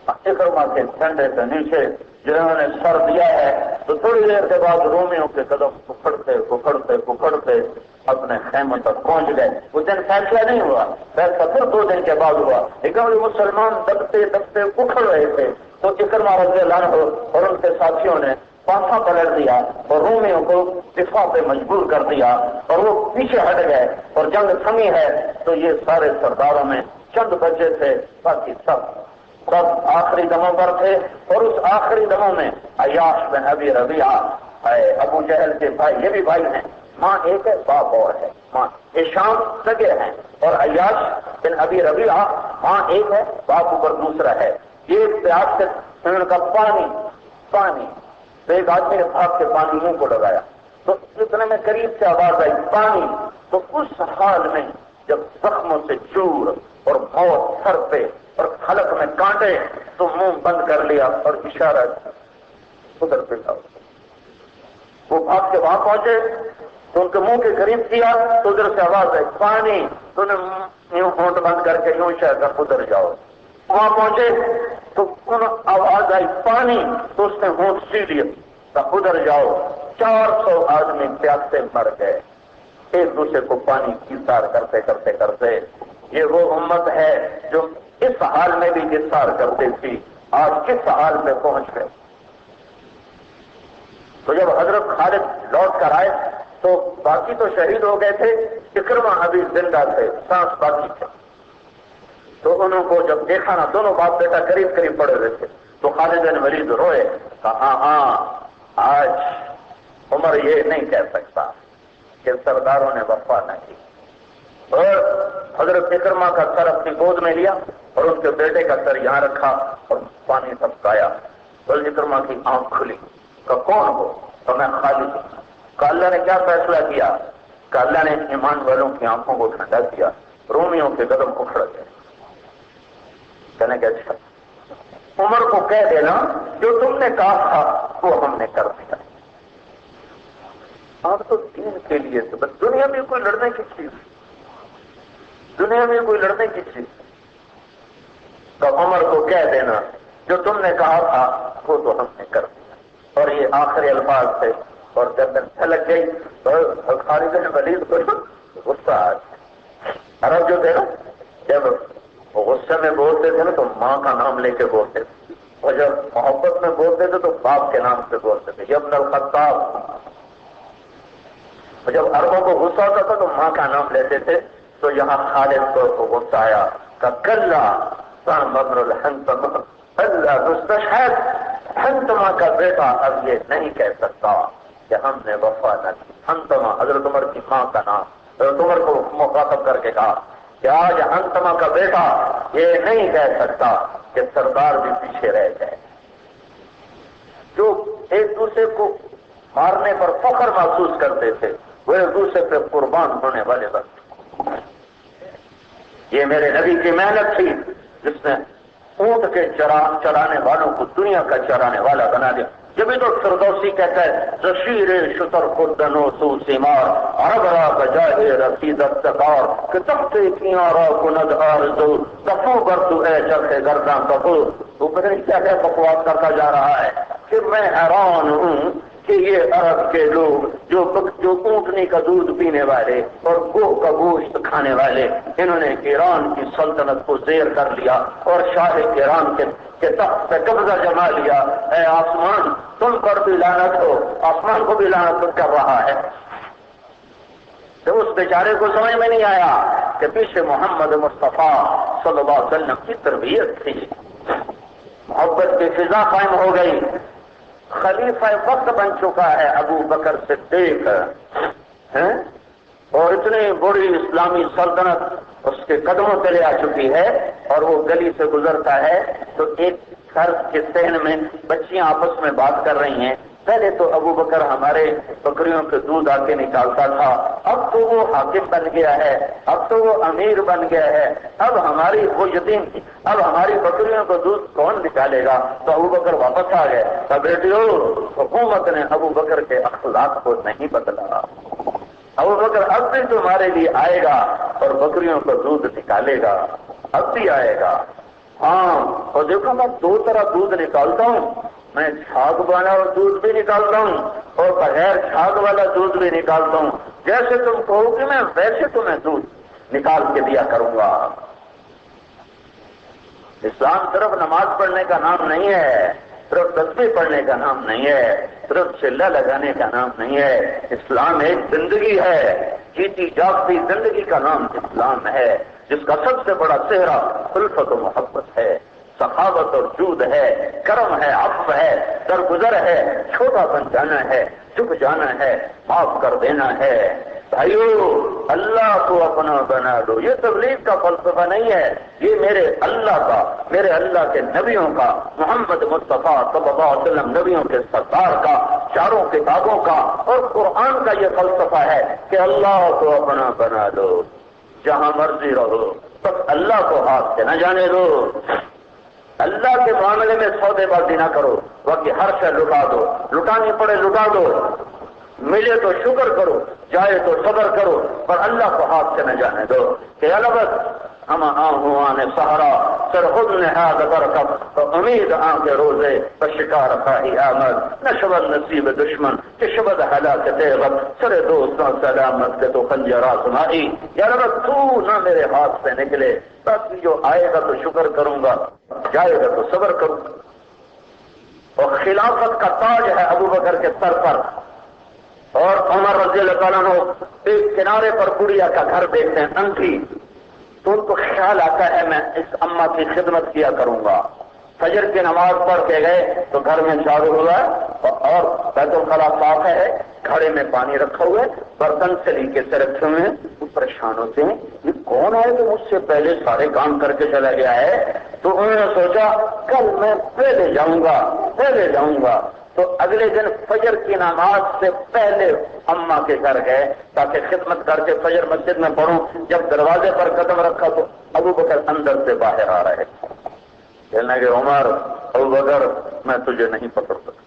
اکرمہ کے جھنڈے سے نیچے جنہوں نے سر دیا ہے. تو تھوڑی دیر کے بعد رومیوں کے قدم ککڑتے اپنے خیموں تک پہنچ گئے. اس دن فیصلہ نہیں ہوا، فیصلہ پھر 2 دن کے بعد ہوا. لیکن وہ مسلمان دبتے اکھڑ رہے تھے. تو اکرمہ رضی اللہ عنہ اور ان کے ساتھیوں نے پاسا پلٹ دیا اور رومیوں کو دفاع پہ مجبور کر دیا اور وہ پیچھے ہٹ گئے اور جنگ تھمی ہے تو یہ سارے سرداروں میں چند بچے تھے، باقی سب آخری دموں پر تھے۔ اور اس آخری دموں میں عیاش بن ابی ربیعہ ابو جہل کے بھائی، یہ بھی بھائی ہیں، ماں ایک ہے باپ اور ہے، ماں ہشام سگے ہیں، اور عیاش بن ابی ربیعہ ماں ایک ہے باپ اوپر دوسرا ہے۔ یہ پیاس سے انہوں نے کہا پانی، تو ایک آدمی نے بھاگ کے پانی منہ کو لگایا تو اتنے میں قریب سے آواز آئی پانی، تو اس حال میں جب زخموں سے چور اور موت سر پہ اور حلق میں کانٹے تو منہ بند کر لیا اور اشارہ ادھر پہ جاؤ۔ وہ بھاگ کے وہاں پہنچے تو ان کے منہ کے قریب کیا تو ادھر سے آواز آئی پانی، تو نے یوں ہونٹ بند کر کے یوں اشارہ کر ادھر جاؤ۔ وہاں پہنچے تو آواز آئی پانی، تو اس نے ہونٹ سی لیا تو ادھر جاؤ۔ 400 آدمی پیاسے مر گئے، ایک دوسرے کو پانی کی سار کرتے کرتے کرتے۔ یہ وہ امت ہے جو اس حال میں بھی اصرار کرتی تھی، آج کس حال میں پہنچ گئے۔ تو جب حضرت خالد لوٹ کر آئے تو باقی تو شہید ہو گئے تھے، اکرمہ ابھی زندہ تھے، سانس باقی تھے۔ تو انہوں کو جب دیکھا نا، دونوں باپ بیٹا قریب قریب پڑے ہوئے تھے، تو خالد بن ولید روئے، کہا ہاں آج عمر یہ نہیں کہہ سکتا کہ سرداروں نے وفا نہ کی۔ اور حضرت اکرمہ کا سر اپنی گود میں لیا اور ان کے بیٹے کا سر یہاں رکھا اور پانی ٹپکایا۔ تو اکرمہ کی آنکھ کھلی، کہ کون ہو؟ تو میں خالد ہوں۔ کہ اللہ نے کیا فیصلہ کیا؟ کہ اللہ نے ایمان والوں کی آنکھوں کو ٹھنڈا کیا، رومیوں کے قدم اکھڑ گئے۔ کہنے کہ اچھا عمر کو کہہ دینا جو تم نے کہا تھا وہ ہم نے کر دیا۔ آپ تو دین کے لیے تو بس دنیا میں کوئی لڑنے کی چیز، دنیا میں کوئی لڑنے کی چیز، تو عمر کو کہہ دینا جو تم نے کہا تھا وہ تو ہم نے کر دیا۔ اور یہ آخری الفاظ تھے، اور جب چھلک گئی تو خالد بن ولید کو غصہ آ گیا۔ عرب جو تھے نا، جب وہ غصے میں بولتے تھے نا تو ماں کا نام لے کے بولتے تھے، اور جب محبت میں بولتے تھے تو باپ کے نام سے بولتے تھے، ابن الخطاب۔ اور جب عربوں کو غصہ ہوتا تھا تو ماں کا نام لیتے تھے، تو یہاں خالد کو غصہ آیا کہ کلا سامر الحنتم اللہ مستشہد، حنتمہ کا بیٹا اب یہ نہیں کہہ سکتا کہ ہم نے وفا نہ کی۔ حنتمہ حضرت عمر کی ماں کا نام، حضرت عمر کو مخاطب کر کے کہا کہ آج حنتمہ کا بیٹا یہ نہیں کہہ سکتا کہ سردار بھی پیچھے رہ گئے۔ جو ایک دوسرے کو مارنے پر فخر محسوس کرتے تھے وہ ایک دوسرے پہ قربان ہونے والے وقت۔ یہ میرے نبی کی محنت تھی جس نے اونٹ کے چرانے والوں کو دنیا کا چرانے والا بنا دیا۔ جبھی تو فردوسی کہتا ہے زشیر شتر خدنو سو سیمار عرب را بجائے رسید افتقار کہ تختے کی آرا کند آرزو کفو بردو اے چرخ گردان کفو۔ وہ پتہ نہیں کیا کیا بکواس کرتا جا رہا ہے کہ میں حیران ہوں کہ یہ عرب کے لوگ جو اونٹنی کا دودھ پینے والے اور گوہ کا گوشت کھانے والے، انہوں نے ایران کی سلطنت کو زیر کر لیا اور شاہ ایران کے تخت پہ قبضہ جما لیا۔ اے آسمان تم پر بھی لعنت ہو، آسمان کو بھی لعنت کر رہا ہے۔ تو اس بیچارے کو سمجھ میں نہیں آیا کہ پیچھے محمد مصطفیٰ صلی اللہ علیہ وسلم کی تربیت تھی، محبت کی فضا قائم ہو گئی، خلیفہ وقت بن چکا ہے ابو بکر صدیق، اور اتنی بڑی اسلامی سلطنت اس کے قدموں تلے آ چکی ہے، اور وہ گلی سے گزرتا ہے تو ایک گھر کے صحن میں بچیاں آپس میں بات کر رہی ہیں، پہلے تو ابو بکر ہمارے بکریوں کے دودھ آ کے نکالتا تھا، اب تو وہ حاکم بن گیا ہے، اب تو وہ امیر بن گیا ہے، اب ہماری وہ یتیم تھی، اب ہماری بکریوں کو دودھ کون نکالے گا؟ تو ابو بکر واپس آ گئے۔ تو بیٹیو، حکومت نے ابو بکر کے اخلاق کو نہیں بدلا، ابو بکر اب بھی تمہارے لیے آئے گا اور بکریوں کو دودھ نکالے گا، اب بھی آئے گا۔ ہاں، اور دیکھو میں دو طرح دودھ نکالتا ہوں، میں چھاگ والا دودھ بھی نکالتا ہوں اور بغیر چھاگ والا دودھ بھی نکالتا ہوں، جیسے تم کہو کہ میں ویسے تمہیں دودھ نکال کے دیا کروں گا۔ اسلام صرف نماز پڑھنے کا نام نہیں ہے، صرف تسبیح پڑھنے کا نام نہیں ہے، صرف چلہ لگانے کا نام نہیں ہے، اسلام ایک زندگی ہے، جیتی جاگتی زندگی کا نام اسلام ہے، جس کا سب سے بڑا چہرہ الفت و محبت ہے، سخاوت اور جود ہے، کرم ہے، عفو ہے، درگزر ہے، چھوٹا بن جانا ہے، جھک جانا ہے، معاف کر دینا ہے۔ بھائیو، اللہ کو اپنا بنا لو، یہ تبلیغ کا فلسفہ نہیں ہے، یہ میرے اللہ کے نبیوں کا، محمد مصطفیٰ صلی اللہ علیہ وسلم نبیوں کے سردار کا، چاروں کتابوں کا اور قرآن کا یہ فلسفہ ہے کہ اللہ کو اپنا بنا لو، جہاں مرضی رہو، بس اللہ کو ہاتھ سے نہ جانے دو، اللہ کے معاملے میں سودے بازی نہ کرو، باقی ہر شے لٹا دو، لٹانی پڑے لٹا دو، ملے تو شکر کرو، جائے تو صبر کرو، پر اللہ کو ہاتھ سے نہ جانے دو کہ البت ہم آنے سہارا سر خود نہاد برکت تو امید کے روزے بشکار خواہی آمد نہ شبد نصیب دشمن کہ شبد ہلاکت غد سر دوستوں سلامت کے تو خنجر آزمائی، یا رب تو نہ میرے ہاتھ سے نکلے، باقی جو آئے گا تو شکر کروں گا، جائے گا تو صبر کروں گا۔ اور خلافت کا تاج ہے ابو بکر کے سر پر، اور عمر رضی اللہ تعالیٰ عنہ ایک کنارے پر گڑیا کا گھر دیکھتے ہیں انٹھی، تو ان کو خیال آتا ہے میں اس اماں کی خدمت کیا کروں گا۔ فجر کی نماز پڑھ کے گئے تو گھر میں جھاڑو ہوا اور بیت الخلا صاف ہے، گھڑے میں پانی رکھا ہوا ہے، برتن سلیقے سے رکھے ہوئے ہیں، وہ پریشان ہوتے ہیں یہ کون ہے کہ مجھ سے پہلے سارے کام کر کے چلا گیا ہے، تو انہوں نے سوچا کل میں پہلے جاؤں گا، تو اگلے دن فجر کی نماز سے پہلے اماں کے گھر گئے تاکہ خدمت کر کے فجر مسجد میں پڑھوں۔ جب دروازے پر قدم رکھا تو ابو بکر اندر سے باہر آ رہے، کہنے کہ عمر، ابو بکر، میں تجھے نہیں پکڑ سکتا۔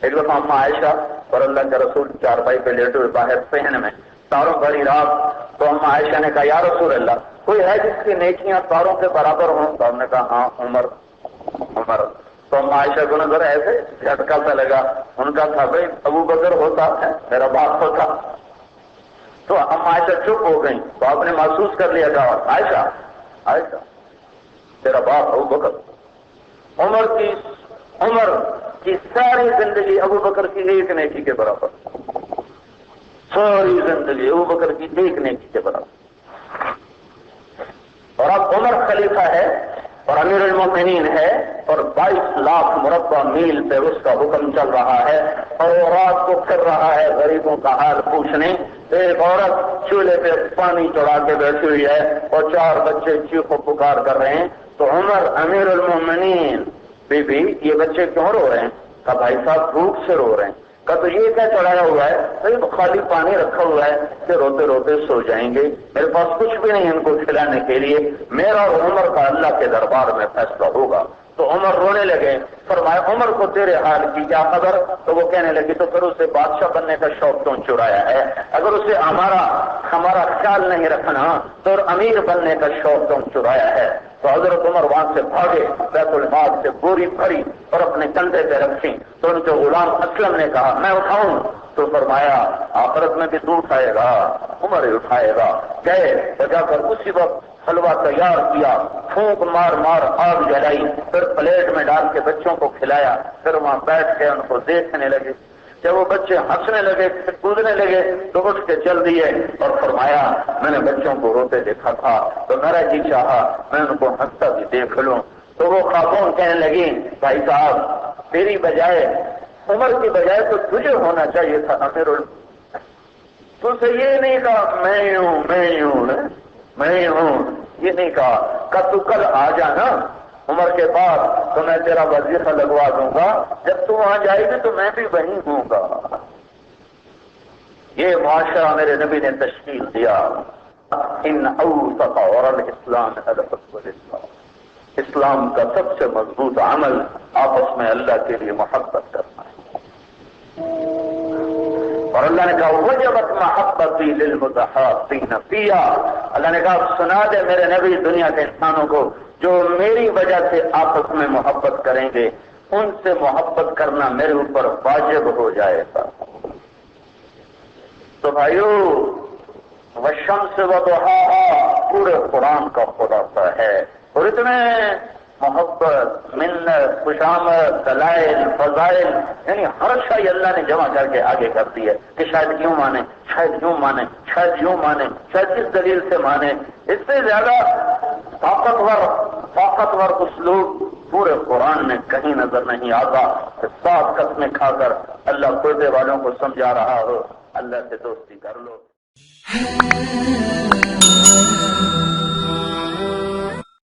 ایک دفعہ اماں عائشہ اور اللہ کے رسول چارپائی پہ لیٹے ہوئے باہر صحن میں، تاروں بھری رات، تو اماں عائشہ نے کہا یا رسول اللہ، کوئی ہے جس کی نیکیاں تاروں کے برابر ہوں؟ تو ہم نے کہا ہاں عمر۔ تو اماں عائشہ کو نظر ایسے جھٹکا سا لگا، ان کا تھا بھائی ابو بکر ہوتا ہے میرا باپ ہوتا۔ تو اماں عائشہ چپ ہو گئی، تو آپ نے محسوس کر لیا تھا عائشہ تیرا باپ ابو بکر۔ عمر کی ساری زندگی ابو بکر کی ایک نیکی کے برابر، ساری زندگی ابو بکر کی ایک نیکی کے برابر۔ اور اب عمر خلیفہ ہے اور امیر المومنین ہے اور 22 لاکھ مربع میل پہ اس کا حکم چل رہا ہے، اور وہ رات کو پھر رہا ہے غریبوں کا حال پوچھنے۔ ایک عورت چولہے پہ پانی چڑھا کے بیٹھی ہوئی ہے اور 4 بچے چیخو پکار کر رہے ہیں، تو عمر امیر المومنین، بی بی یہ بچے کیوں رو رہے ہیں؟ کہا بھائی صاحب بھوک سے رو رہے ہیں۔ کہا تو یہ کیا چڑھایا ہوا ہے؟ تو خالی پانی رکھا ہوا ہے کہ روتے روتے سو جائیں گے، میرے پاس کچھ بھی نہیں ان کو کھلانے کے لیے، میرا اور عمر کا اللہ کے دربار میں فیصلہ ہوگا۔ تو عمر رونے لگے، فرمایا عمر کو تیرے حال کی کیا خبر؟ تو وہ کہنے لگی تو پھر اسے بادشاہ بننے کا شوق کیوں چرایا ہے؟ اگر اسے ہمارا خیال نہیں رکھنا تو امیر بننے کا شوق کیوں چرایا ہے؟ تو حضرت عمر وہاں سے بھاگے، بیت المال سے بوری بھری اور اپنے کندھے پہ رکھی، تو ان کے غلام اسلم نے کہا میں اٹھاؤں؟ تو فرمایا آخرت میں بھی تو اٹھائے گا، عمر ہی اٹھائے گا۔ گئے بجا کر اسی وقت حلوہ تیار کیا، پھونک مار مار آگ جلائی، پھر پلیٹ میں ڈال کے بچوں کو کھلایا، پھر وہاں بیٹھ کے ان کو دیکھنے لگے۔ جب وہ بچے ہنسنے لگے، کودنے لگے تو اٹھ کے چل دیے اور فرمایا میں نے بچوں کو روتے دیکھا تھا تو میرا جی چاہا میں ان کو ہنستا بھی دیکھ لوں۔ تو وہ خاتون کہنے لگی بھائی صاحب تیری بجائے، عمر کی بجائے تو تجھے ہونا چاہیے تھا امیر تو سے یہ نہیں کہا میں ہوں، یہ نہیں کہا کہ تو کل آ جانا عمر کے بعد تو میں تیرا وظیفہ لگوا دوں گا، جب تو وہاں جائے گی تو میں بھی وہیں ہوں گا۔ یہ معاشرہ میرے نبی نے تشکیل دیا۔ ان اوثق اور الاسلام الاسلام، اسلام کا سب سے مضبوط عمل آپس میں اللہ کے لیے محبت کرنا ہے۔ اور اللہ نے کہا وجبت محبتی للمتحابین فیہا، اللہ نے کہا سنا دے میرے نبی دنیا کے انسانوں کو جو میری وجہ سے آپس میں محبت کریں گے ان سے محبت کرنا میرے اوپر واجب ہو جائے گا۔ تو بھائیو والشمس وضحاہا پورے قرآن کا خلاصہ ہے، اور اتنے محبت، منت، خوشامد، دلائل، فضائل، یعنی ہر شے اللہ نے جمع کر کے آگے کر دی ہے کہ شاید یوں مانے، شاید یوں مانے، شاید یوں مانے، شاید اس دلیل سے مانے۔ اس سے زیادہ طاقتور اسلوب پورے قرآن میں کہیں نظر نہیں آتا۔ 7 قسمیں کھا کر اللہ پردے والوں کو سمجھا رہا ہو اللہ سے دوستی کر لو۔